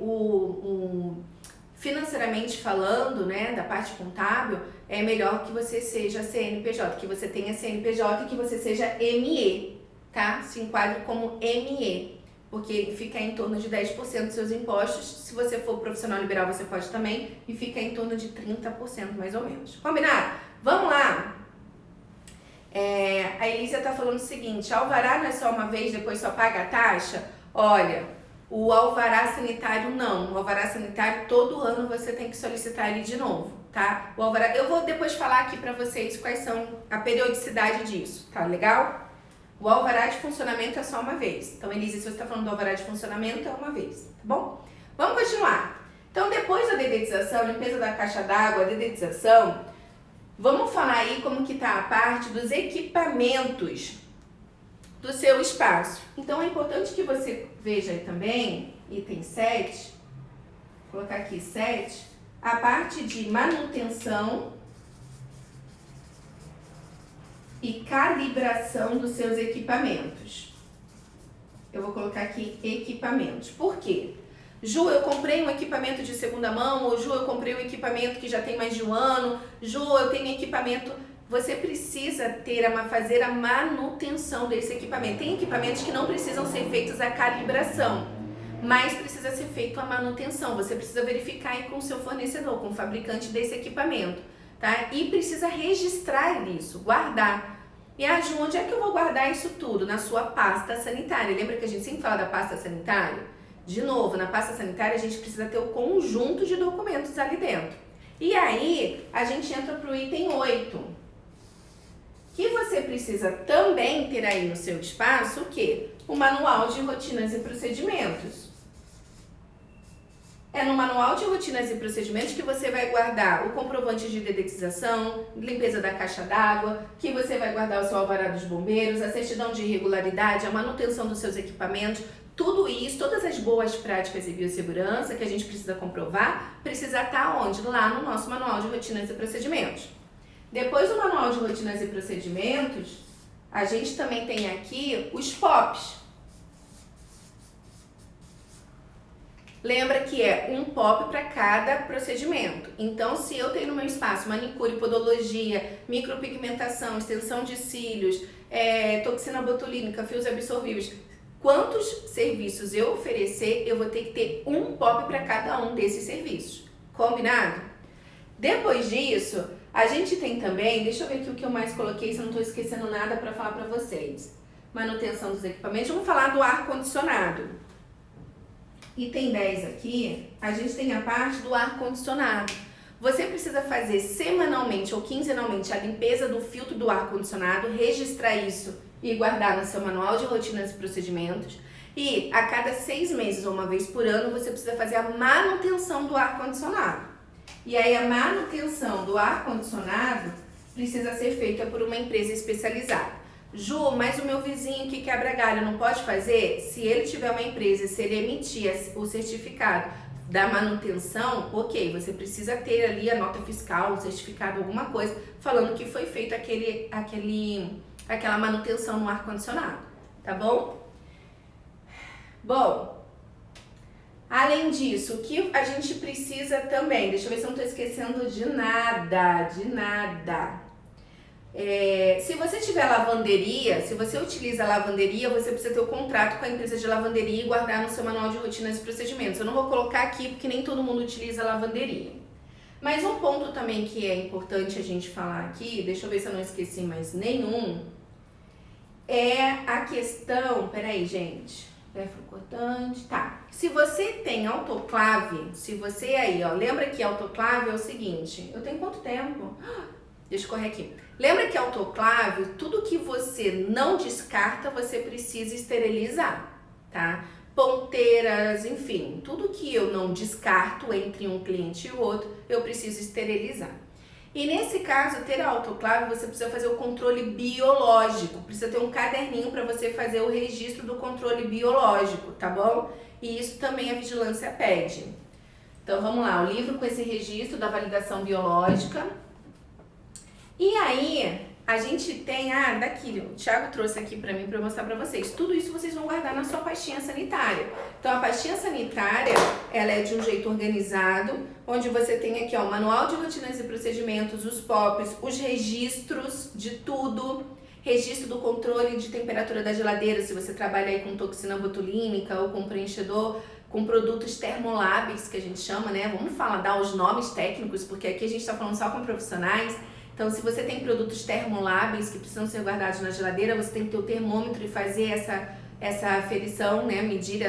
financeiramente falando, né, da parte contábil, é melhor que você seja CNPJ, que você tenha CNPJ e que você seja ME. Tá? Se enquadre como ME, porque fica em torno de 10% dos seus impostos. Se você for profissional liberal, você pode também, e fica em torno de 30% mais ou menos. Combinado? Vamos lá! A Elísia tá falando o seguinte, alvará não é só uma vez, depois só paga a taxa? Olha, o alvará sanitário não. O alvará sanitário, todo ano você tem que solicitar ele de novo, tá? O alvará, eu vou depois falar aqui pra vocês quais são a periodicidade disso, tá legal? O alvará de funcionamento é só uma vez. Então, Elisa, se você está falando do alvará de funcionamento, é uma vez, tá bom? Vamos continuar. Então, depois da dedetização, limpeza da caixa d'água, dedetização, vamos falar aí como que tá a parte dos equipamentos do seu espaço. Então, é importante que você veja aí também, item 7, vou colocar aqui 7, a parte de manutenção e calibração dos seus equipamentos. Eu vou colocar aqui equipamentos. Por quê? Ju, eu comprei um equipamento de segunda mão, ou Ju, eu comprei um equipamento que já tem mais de um ano, Ju, eu tenho equipamento... Você precisa fazer a manutenção desse equipamento. Tem equipamentos que não precisam ser feitos a calibração, mas precisa ser feito a manutenção. Você precisa verificar aí com o seu fornecedor, com o fabricante desse equipamento. tá? E precisa registrar isso, guardar. E Ju, onde é que eu vou guardar isso tudo? Na sua pasta sanitária. Lembra que a gente sempre fala da pasta sanitária? De novo, na pasta sanitária a gente precisa ter o conjunto de documentos ali dentro. E aí, a gente entra para o item 8, que você precisa também ter aí no seu espaço o quê? O manual de rotinas e procedimentos. É no manual de rotinas e procedimentos que você vai guardar o comprovante de dedetização, limpeza da caixa d'água, que você vai guardar o seu alvará dos bombeiros, a certidão de irregularidade, a manutenção dos seus equipamentos. Tudo isso, todas as boas práticas de biossegurança que a gente precisa comprovar, precisa estar onde? Lá no nosso manual de rotinas e procedimentos. Depois do manual de rotinas e procedimentos, a gente também tem aqui os POPs. Lembra que é um POP para cada procedimento. Então, se eu tenho no meu espaço manicure, podologia, micropigmentação, extensão de cílios, toxina botulínica, fios absorvíveis, quantos serviços eu oferecer, eu vou ter que ter um POP para cada um desses serviços. Combinado? Depois disso, a gente tem também, deixa eu ver aqui o que eu mais coloquei, se eu não estou esquecendo nada para falar para vocês. Manutenção dos equipamentos. Vamos falar do ar-condicionado. Item 10 aqui, a gente tem a parte do ar-condicionado. Você precisa fazer semanalmente ou quinzenalmente a limpeza do filtro do ar-condicionado, registrar isso e guardar no seu manual de rotinas e procedimentos. E a cada 6 meses ou uma vez por ano, você precisa fazer a manutenção do ar-condicionado. E aí a manutenção do ar-condicionado precisa ser feita por uma empresa especializada. Ju, mas o meu vizinho que quebra galho não pode fazer? Se ele tiver uma empresa, se ele emitir o certificado da manutenção, ok, você precisa ter ali a nota fiscal, o certificado, alguma coisa, falando que foi feito aquela manutenção no ar-condicionado, tá bom? Bom, além disso, o que a gente precisa também, deixa eu ver se eu não estou esquecendo de nada. Se você tiver lavanderia, se você utiliza lavanderia, você precisa ter o contrato com a empresa de lavanderia e guardar no seu manual de rotinas e procedimentos. Eu não vou colocar aqui porque nem todo mundo utiliza lavanderia. Mas um ponto também que é importante a gente falar aqui, deixa eu ver se eu não esqueci mais nenhum, é a questão, peraí gente, cortante, tá. Se você tem autoclave, se você aí, ó, lembra que autoclave é o seguinte, eu tenho quanto tempo? Deixa eu correr aqui. Lembra que autoclave, tudo que você não descarta, você precisa esterilizar, tá? Ponteiras, enfim, tudo que eu não descarto entre um cliente e o outro, eu preciso esterilizar. E nesse caso, ter a autoclave, você precisa fazer o controle biológico, precisa ter um caderninho para você fazer o registro do controle biológico, tá bom? E isso também a vigilância pede. Então vamos lá, o livro com esse registro da validação biológica. E aí, a gente tem, daqui, o Thiago trouxe aqui pra mim pra eu mostrar pra vocês. Tudo isso vocês vão guardar na sua pastinha sanitária. Então, a pastinha sanitária, ela é de um jeito organizado, onde você tem aqui, ó, o manual de rotinas e procedimentos, os POPs, os registros de tudo, registro do controle de temperatura da geladeira, se você trabalha aí com toxina botulínica ou com preenchedor, com produtos termolábeis, que a gente chama, né? Vamos dar os nomes técnicos, porque aqui a gente tá falando só com profissionais. Então, se você tem produtos termolábeis que precisam ser guardados na geladeira, você tem que ter o termômetro e fazer essa aferição, né? Medir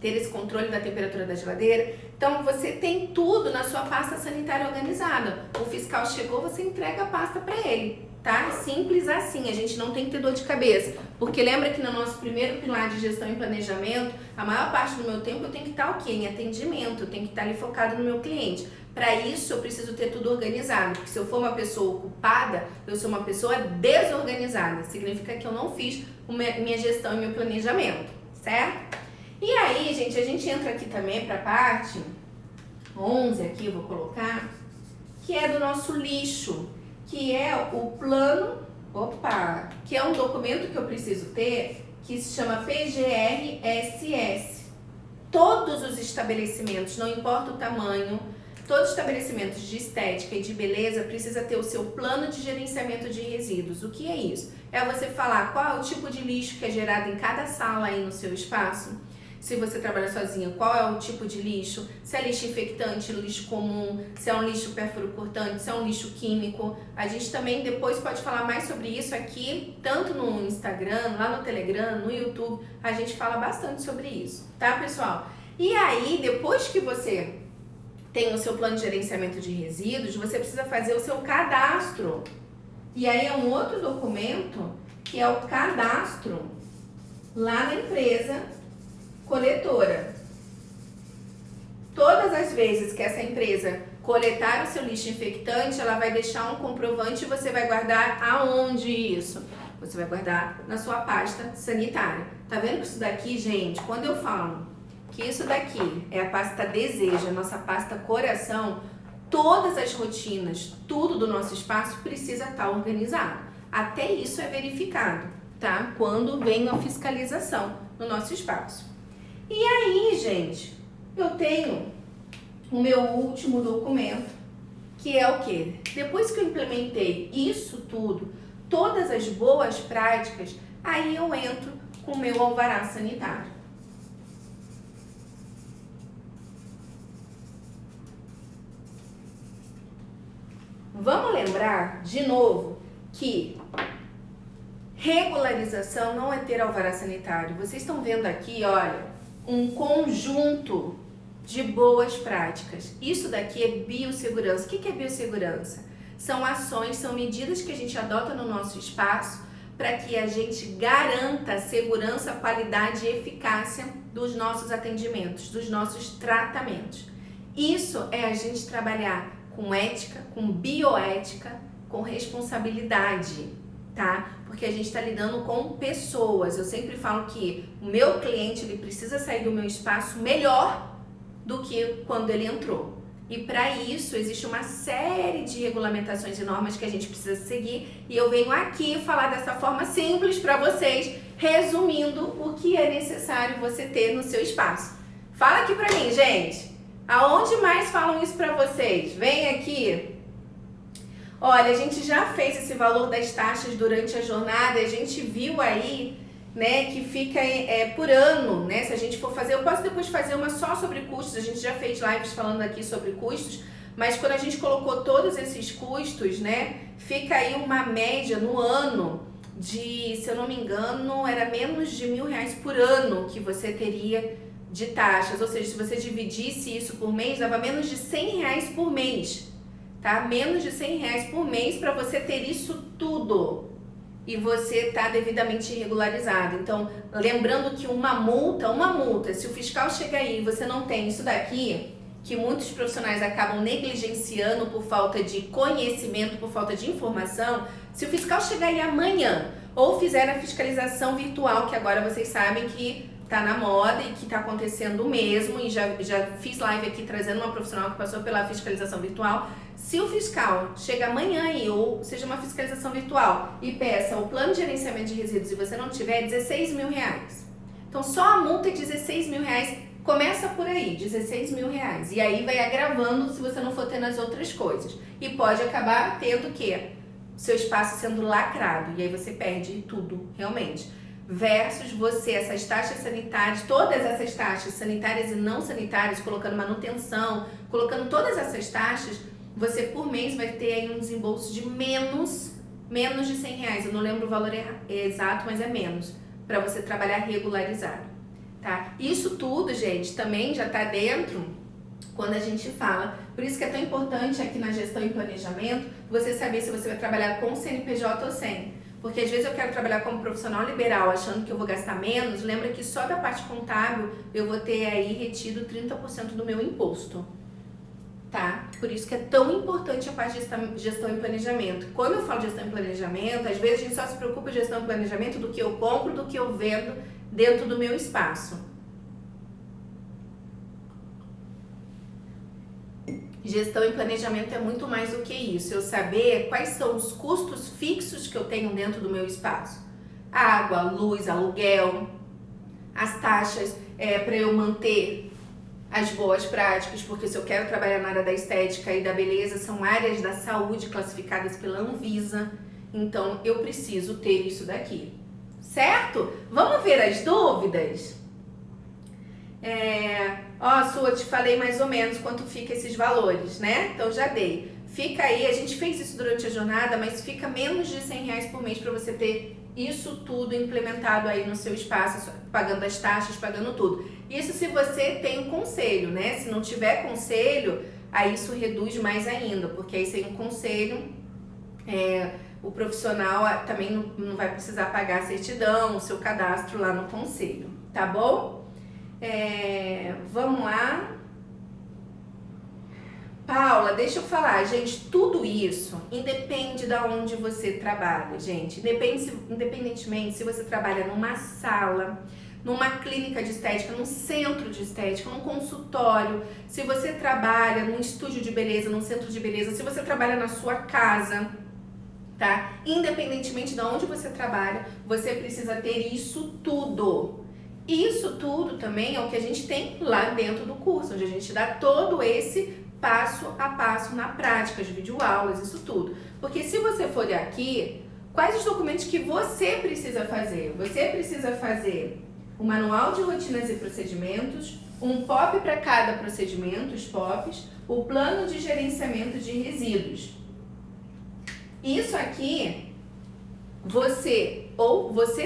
ter esse controle da temperatura da geladeira. Então, você tem tudo na sua pasta sanitária organizada. O fiscal chegou, você entrega a pasta para ele, tá? Simples assim, a gente não tem que ter dor de cabeça. Porque lembra que no nosso primeiro pilar de gestão e planejamento, a maior parte do meu tempo eu tenho que estar o quê? Em atendimento, eu tenho que estar ali focado no meu cliente. Para isso, eu preciso ter tudo organizado, porque se eu for uma pessoa ocupada, eu sou uma pessoa desorganizada. Significa que eu não fiz minha gestão e meu planejamento, certo? E aí, gente, a gente entra aqui também para a parte 11, aqui eu vou colocar, que é do nosso lixo, que é o plano, que é um documento que eu preciso ter, que se chama PGR-SS. Todos os estabelecimentos, não importa o tamanho, todos os estabelecimentos de estética e de beleza precisa ter o seu plano de gerenciamento de resíduos. O que é isso? É você falar qual é o tipo de lixo que é gerado em cada sala aí no seu espaço. se você trabalha sozinha, qual é o tipo de lixo, se é lixo infectante, lixo comum, se é um lixo perfuro-cortante, se é um lixo químico. A gente também depois pode falar mais sobre isso aqui, tanto no Instagram, lá no Telegram, no YouTube, a gente fala bastante sobre isso, tá, pessoal? E aí, depois que você tem o seu plano de gerenciamento de resíduos, você precisa fazer o seu cadastro. E aí é um outro documento que é o cadastro lá na empresa coletora. Todas as vezes que essa empresa coletar o seu lixo infectante, ela vai deixar um comprovante e você vai guardar aonde isso? Você vai guardar na sua pasta sanitária. Tá vendo que isso daqui, gente, quando eu falo que isso daqui é a pasta desejo, a nossa pasta coração, todas as rotinas, tudo do nosso espaço precisa estar organizado. Até isso é verificado, tá? Quando vem a fiscalização no nosso espaço. E aí, gente, eu tenho o meu último documento, que é o quê? Depois que eu implementei isso tudo, todas as boas práticas, aí eu entro com o meu alvará sanitário. Vamos lembrar, de novo, que regularização não é ter alvará sanitário. Vocês estão vendo aqui, olha, um conjunto de boas práticas. Isso daqui é biossegurança. O que é biossegurança? São ações, são medidas que a gente adota no nosso espaço para que a gente garanta a segurança, a qualidade e eficácia dos nossos atendimentos, dos nossos tratamentos. Isso é a gente trabalhar com ética, com bioética, com responsabilidade, tá? Porque a gente está lidando com pessoas. Eu sempre falo que o meu cliente, ele precisa sair do meu espaço melhor do que quando ele entrou. E para isso existe uma série de regulamentações e normas que a gente precisa seguir, e eu venho aqui falar dessa forma simples para vocês, resumindo o que é necessário você ter no seu espaço. Fala aqui para mim, gente. Aonde mais falam isso para vocês? Vem aqui. Olha, a gente já fez esse valor das taxas durante a jornada, a gente viu aí, né, que fica por ano, né? Se a gente for fazer, eu posso depois fazer uma só sobre custos, a gente já fez lives falando aqui sobre custos, mas quando a gente colocou todos esses custos, né, fica aí uma média no ano de, se eu não me engano, era menos de R$1.000 por ano que você teria de taxas, ou seja, se você dividisse isso por mês, dava menos de R$100 por mês, tá? Menos de R$100 por mês para você ter isso tudo e você tá devidamente regularizado. Então, lembrando que uma multa, se o fiscal chega aí e você não tem isso daqui, que muitos profissionais acabam negligenciando por falta de conhecimento, por falta de informação, se o fiscal chegar aí amanhã ou fizer a fiscalização virtual, que agora vocês sabem que tá na moda e que tá acontecendo mesmo, e já fiz live aqui trazendo uma profissional que passou pela fiscalização virtual. Se o fiscal chega amanhã aí, ou seja uma fiscalização virtual, e peça o plano de gerenciamento de resíduos e você não tiver, é R$16.000. Então só a multa é R$16.000, começa por aí, R$16.000. E aí vai agravando se você não for tendo as outras coisas. E pode acabar tendo o quê? Seu espaço sendo lacrado, e aí você perde tudo, realmente. Versus você, essas taxas sanitárias, todas essas taxas sanitárias e não sanitárias, colocando manutenção, colocando todas essas taxas, você por mês vai ter aí um desembolso de menos de R$100. Eu não lembro o valor exato, mas é menos, para você trabalhar regularizado, tá? Isso tudo, gente, também já tá dentro quando a gente fala. Por isso que é tão importante aqui na gestão e planejamento, você saber se você vai trabalhar com CNPJ ou sem. Porque às vezes eu quero trabalhar como profissional liberal achando que eu vou gastar menos. Lembra que só da parte contábil eu vou ter aí retido 30% do meu imposto, tá? Por isso que é tão importante a parte de gestão e planejamento. Quando eu falo de gestão e planejamento, às vezes a gente só se preocupa com gestão e planejamento do que eu compro, do que eu vendo dentro do meu espaço. Gestão e planejamento é muito mais do que isso. Eu saber quais são os custos fixos que eu tenho dentro do meu espaço. Água, luz, aluguel, as taxas para eu manter as boas práticas, porque se eu quero trabalhar na área da estética e da beleza, são áreas da saúde classificadas pela Anvisa. Então, eu preciso ter isso daqui. Certo? Vamos ver as dúvidas? Su, eu te falei mais ou menos quanto fica esses valores, né? Então já dei. Fica aí, a gente fez isso durante a jornada, mas fica menos de R$100 por mês para você ter isso tudo implementado aí no seu espaço, pagando as taxas, pagando tudo. Isso se você tem um conselho, né? Se não tiver conselho, aí isso reduz mais ainda, porque aí sem um conselho, o profissional também não vai precisar pagar a certidão, o seu cadastro lá no conselho, tá bom? Vamos lá. Paula, deixa eu falar, gente, tudo isso independe de onde você trabalha, gente. Independentemente se você trabalha numa sala, numa clínica de estética, num centro de estética, num consultório, se você trabalha num estúdio de beleza, num centro de beleza, se você trabalha na sua casa, tá? Independentemente de onde você trabalha, você precisa ter isso tudo. Isso tudo também é o que a gente tem lá dentro do curso, onde a gente dá todo esse passo a passo na prática, as videoaulas, isso tudo. Porque se você for aqui, quais os documentos que você precisa fazer? Você precisa fazer o manual de rotinas e procedimentos, um POP para cada procedimento, os POPs, o plano de gerenciamento de resíduos. Isso aqui, você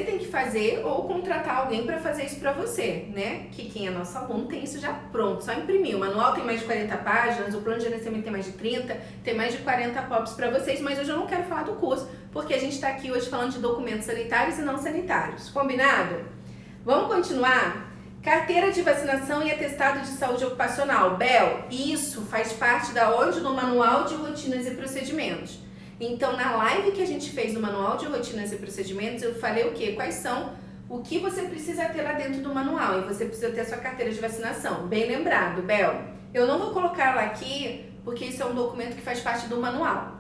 tem que fazer ou contratar alguém para fazer isso para você, né? Que quem é nosso aluno tem isso já pronto, só imprimir. O manual tem mais de 40 páginas, o plano de gerenciamento tem mais de 30, tem mais de 40 POPs para vocês, mas hoje eu não quero falar do curso, porque a gente está aqui hoje falando de documentos sanitários e não sanitários. Combinado? Vamos continuar? Carteira de vacinação e atestado de saúde ocupacional. Bel, isso faz parte da onde? Do manual de rotinas e procedimentos. Então, na live que a gente fez no manual de rotinas e procedimentos, eu falei o quê? Quais são o que você precisa ter lá dentro do manual. E você precisa ter a sua carteira de vacinação. Bem lembrado, Bel. Eu não vou colocar ela aqui, porque isso é um documento que faz parte do manual.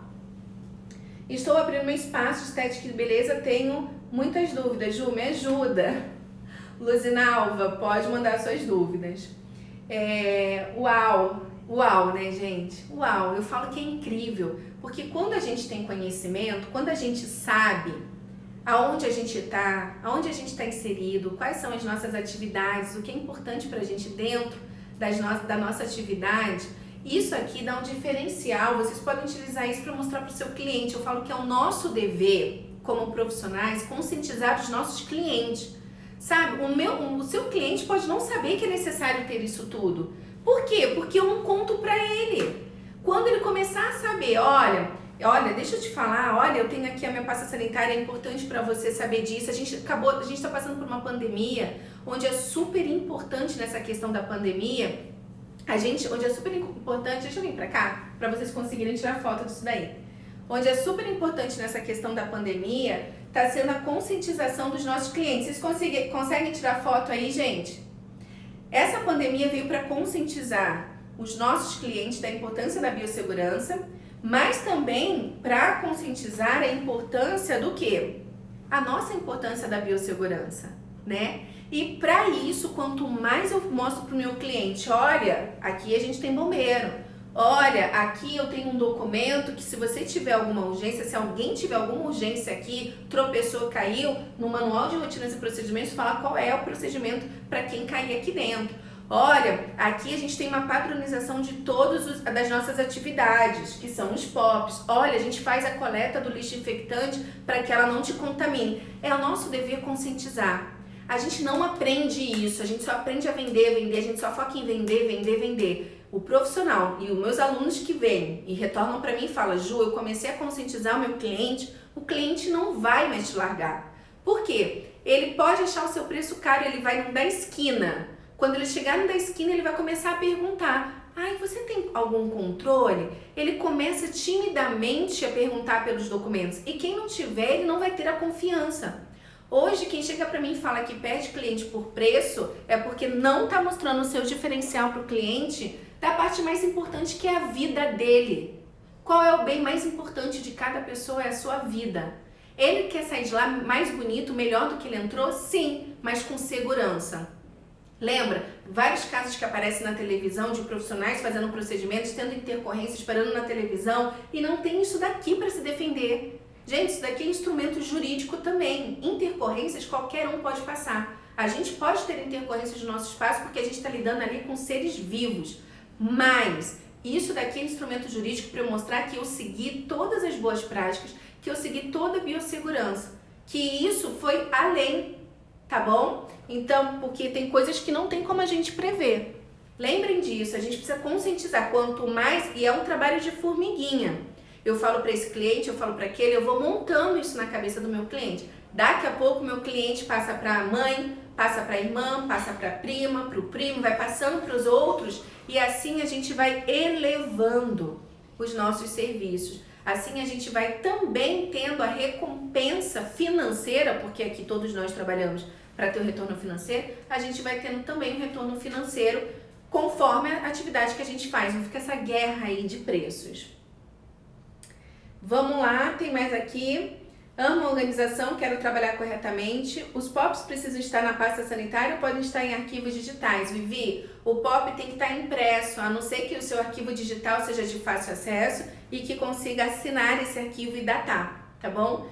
Estou abrindo meu espaço de estética e beleza, tenho muitas dúvidas. Ju, me ajuda. Luzinalva, pode mandar suas dúvidas. Uau, né, gente? Uau, eu falo que é incrível, porque quando a gente tem conhecimento, quando a gente sabe aonde a gente está inserido, quais são as nossas atividades, o que é importante para a gente dentro da nossa atividade, isso aqui dá um diferencial. Vocês podem utilizar isso para mostrar para o seu cliente. Eu falo que é o nosso dever, como profissionais, conscientizar os nossos clientes. Sabe, o seu cliente pode não saber que é necessário ter isso tudo. Por quê? Porque eu não conto pra ele. Quando ele começar a saber, olha, deixa eu te falar, olha, eu tenho aqui a minha pasta sanitária, é importante pra você saber disso. A gente tá passando por uma pandemia, onde é super importante nessa questão da pandemia, onde é super importante, deixa eu vir pra cá, pra vocês conseguirem tirar foto disso daí. Onde é super importante nessa questão da pandemia, tá sendo a conscientização dos nossos clientes. Vocês conseguem tirar foto aí, gente? Essa pandemia veio para conscientizar os nossos clientes da importância da biossegurança, mas também para conscientizar a importância do quê? A nossa importância da biossegurança, né? E para isso, quanto mais eu mostro para o meu cliente, olha, aqui a gente tem bombeiro, olha, aqui eu tenho um documento que se você tiver alguma urgência, se alguém tiver alguma urgência aqui, tropeçou, caiu, no manual de rotinas e procedimentos, falar qual é o procedimento para quem cair aqui dentro. Olha, aqui a gente tem uma padronização de das nossas atividades, que são os POPs. Olha, a gente faz a coleta do lixo infectante para que ela não te contamine. É o nosso dever conscientizar. A gente não aprende isso, a gente só aprende a vender, a gente só foca em vender. O profissional e os meus alunos que vêm e retornam para mim e falam, Ju, eu comecei a conscientizar o meu cliente, o cliente não vai mais te largar. Por quê? Ele pode achar o seu preço caro, ele vai no da esquina. Quando ele chegar no da esquina, ele vai começar a perguntar, você tem algum controle? Ele começa timidamente a perguntar pelos documentos. E quem não tiver, ele não vai ter a confiança. Hoje, quem chega para mim e fala que perde cliente por preço é porque não está mostrando o seu diferencial para o cliente da parte mais importante, que é a vida dele. Qual é o bem mais importante de cada pessoa? É a sua vida. Ele quer sair de lá mais bonito, melhor do que ele entrou? Sim, mas com segurança. Lembra? Vários casos que aparecem na televisão de profissionais fazendo procedimentos, tendo intercorrências, parando na televisão e não tem isso daqui para se defender. Gente, isso daqui é instrumento jurídico também. Intercorrências qualquer um pode passar. A gente pode ter intercorrências no nosso espaço porque a gente está lidando ali com seres vivos, mas isso daqui é instrumento jurídico para eu mostrar que eu segui todas as boas práticas, que eu segui toda a biossegurança, que isso foi além, tá bom? Então, porque tem coisas que não tem como a gente prever. Lembrem disso, a gente precisa conscientizar. Quanto mais, e é um trabalho de formiguinha. Eu falo para esse cliente, eu falo para aquele, eu vou montando isso na cabeça do meu cliente. Daqui a pouco meu cliente passa para a mãe, passa para a irmã, passa para a prima, para o primo, vai passando para os outros e assim a gente vai elevando os nossos serviços. Assim a gente vai também tendo a recompensa financeira, porque aqui todos nós trabalhamos para ter o retorno financeiro, a gente vai tendo também o retorno financeiro conforme a atividade que a gente faz. Não fica essa guerra aí de preços. Vamos lá, tem mais aqui. Amo a organização, quero trabalhar corretamente. Os POPs precisam estar na pasta sanitária ou podem estar em arquivos digitais? Vivi, o POP tem que estar impresso, a não ser que o seu arquivo digital seja de fácil acesso e que consiga assinar esse arquivo e datar, tá bom?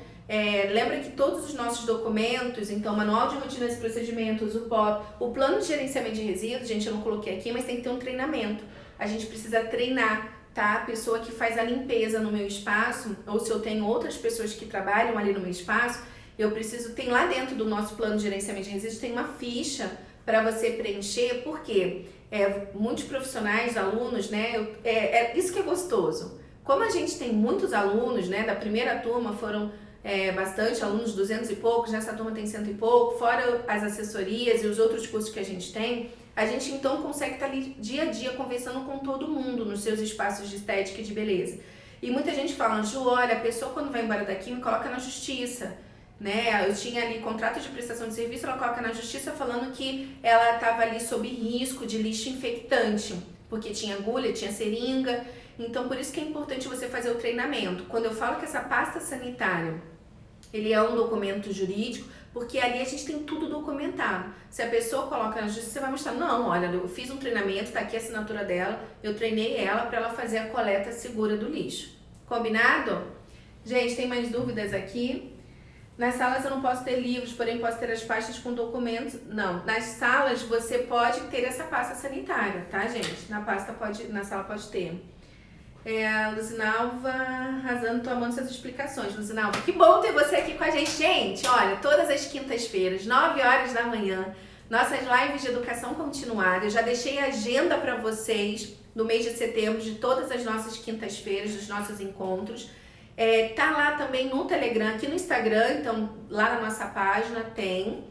Lembra que todos os nossos documentos, então manual de rotinas e procedimentos, o POP, o plano de gerenciamento de resíduos, gente, eu não coloquei aqui, mas tem que ter um treinamento. A gente precisa treinar, tá? A pessoa que faz a limpeza no meu espaço, ou se eu tenho outras pessoas que trabalham ali no meu espaço, eu preciso, tem lá dentro do nosso plano de gerenciamento de resíduos, tem uma ficha para você preencher, porque muitos profissionais, alunos, né, isso que é gostoso. Como a gente tem muitos alunos, né, da primeira turma foram bastante alunos, 200 e poucos, nessa turma tem 100 e pouco, fora as assessorias e os outros cursos que a gente tem, a gente então consegue estar ali dia a dia conversando com todo mundo nos seus espaços de estética e de beleza. E muita gente fala, Ju, olha, a pessoa quando vai embora daqui me coloca na justiça, né? Eu tinha ali contrato de prestação de serviço, ela coloca na justiça falando que ela estava ali sob risco de lixo infectante, porque tinha agulha, tinha seringa. Então, por isso que é importante você fazer o treinamento. Quando eu falo que essa pasta sanitária, ele é um documento jurídico, porque ali a gente tem tudo documentado. Se a pessoa coloca na justiça, você vai mostrar, não, olha, eu fiz um treinamento, tá aqui a assinatura dela, eu treinei ela para ela fazer a coleta segura do lixo. Combinado? Gente, tem mais dúvidas aqui? Nas salas eu não posso ter livros, porém posso ter as pastas com documentos. Não, nas salas você pode ter essa pasta sanitária, tá, gente? Na sala pode ter. Luzinalva, arrasando, tô amando suas explicações. Luzinalva, que bom ter você aqui com a gente. Gente, olha, todas as quintas-feiras, 9 horas da manhã, nossas lives de educação continuada. Eu já deixei a agenda para vocês no mês de setembro de todas as nossas quintas-feiras, dos nossos encontros. Tá lá também no Telegram, aqui no Instagram, então lá na nossa página tem.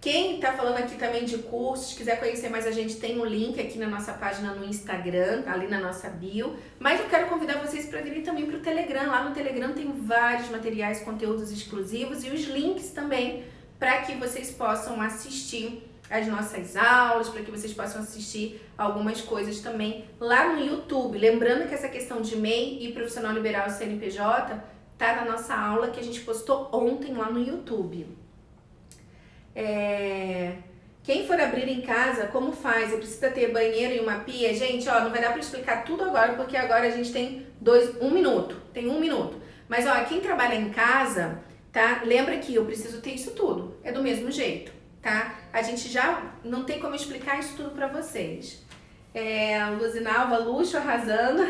Quem tá falando aqui também de cursos, quiser conhecer mais a gente, tem um link aqui na nossa página no Instagram, ali na nossa bio. Mas eu quero convidar vocês para virem também para o Telegram. Lá no Telegram tem vários materiais, conteúdos exclusivos e os links também para que vocês possam assistir as nossas aulas, para que vocês possam assistir algumas coisas também lá no YouTube. Lembrando que essa questão de MEI e profissional liberal CNPJ tá na nossa aula que a gente postou ontem lá no YouTube. Quem for abrir em casa, como faz? Precisa ter banheiro e uma pia? Gente, ó, não vai dar para explicar tudo agora, porque agora a gente tem um minuto. Tem um minuto. Mas, ó, quem trabalha em casa, tá? Lembra que eu preciso ter isso tudo. É do mesmo jeito, tá? A gente já não tem como explicar isso tudo para vocês. Luzinalva, luxo, arrasando.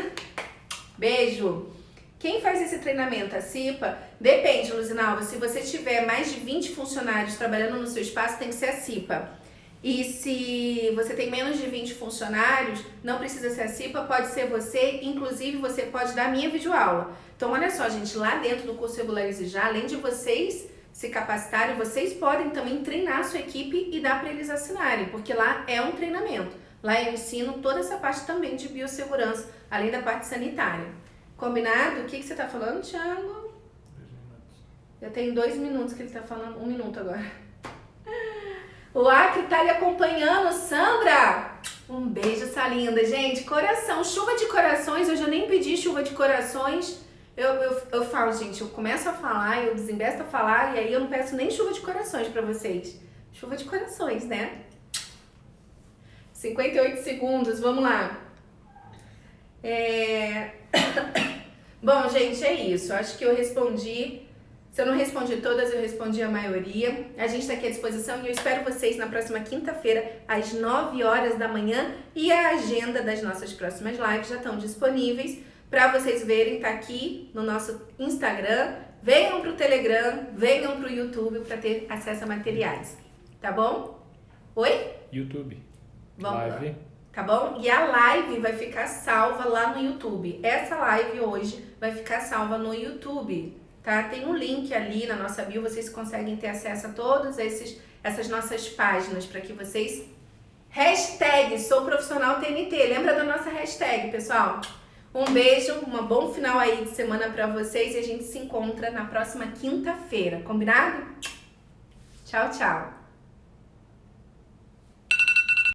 Beijo. Quem faz esse treinamento? A CIPA? Depende, Luzinalva. Se você tiver mais de 20 funcionários trabalhando no seu espaço, tem que ser a CIPA. E se você tem menos de 20 funcionários, não precisa ser a CIPA, pode ser você. Inclusive, você pode dar a minha videoaula. Então, olha só, gente, lá dentro do curso Regularize Já, além de vocês se capacitarem, vocês podem também treinar a sua equipe e dar para eles assinarem, porque lá é um treinamento. Lá eu ensino toda essa parte também de biossegurança, além da parte sanitária. Combinado? O que você tá falando, Thiago? 2 minutos. Eu tenho 2 minutos que ele tá falando. 1 minuto agora. O Acre tá lhe acompanhando, Sandra! Um beijo, essa linda, gente. Coração, chuva de corações. Eu já nem pedi chuva de corações. Eu falo, gente, eu começo a falar, eu desembesto a falar e aí eu não peço nem chuva de corações pra vocês. Chuva de corações, né? 58 segundos, vamos lá. Bom, gente, é isso. Acho que eu respondi Se eu não respondi todas, eu respondi a maioria. A gente está aqui à disposição e eu espero vocês na próxima quinta-feira, às 9 horas da manhã. E a agenda das nossas próximas lives já estão disponíveis para vocês verem. Tá aqui no nosso Instagram. Venham para o Telegram, venham para o YouTube para ter acesso a materiais. Tá bom? Oi? YouTube. Vamos Live. lá. Tá bom? E a live vai ficar salva lá no YouTube. Essa live hoje vai ficar salva no YouTube, tá? Tem um link ali na nossa bio, vocês conseguem ter acesso a todas essas nossas páginas para que vocês... Hashtag Sou Profissional TNT. Lembra da nossa hashtag, pessoal? Um beijo, um bom final aí de semana para vocês e a gente se encontra na próxima quinta-feira, combinado? Tchau, tchau!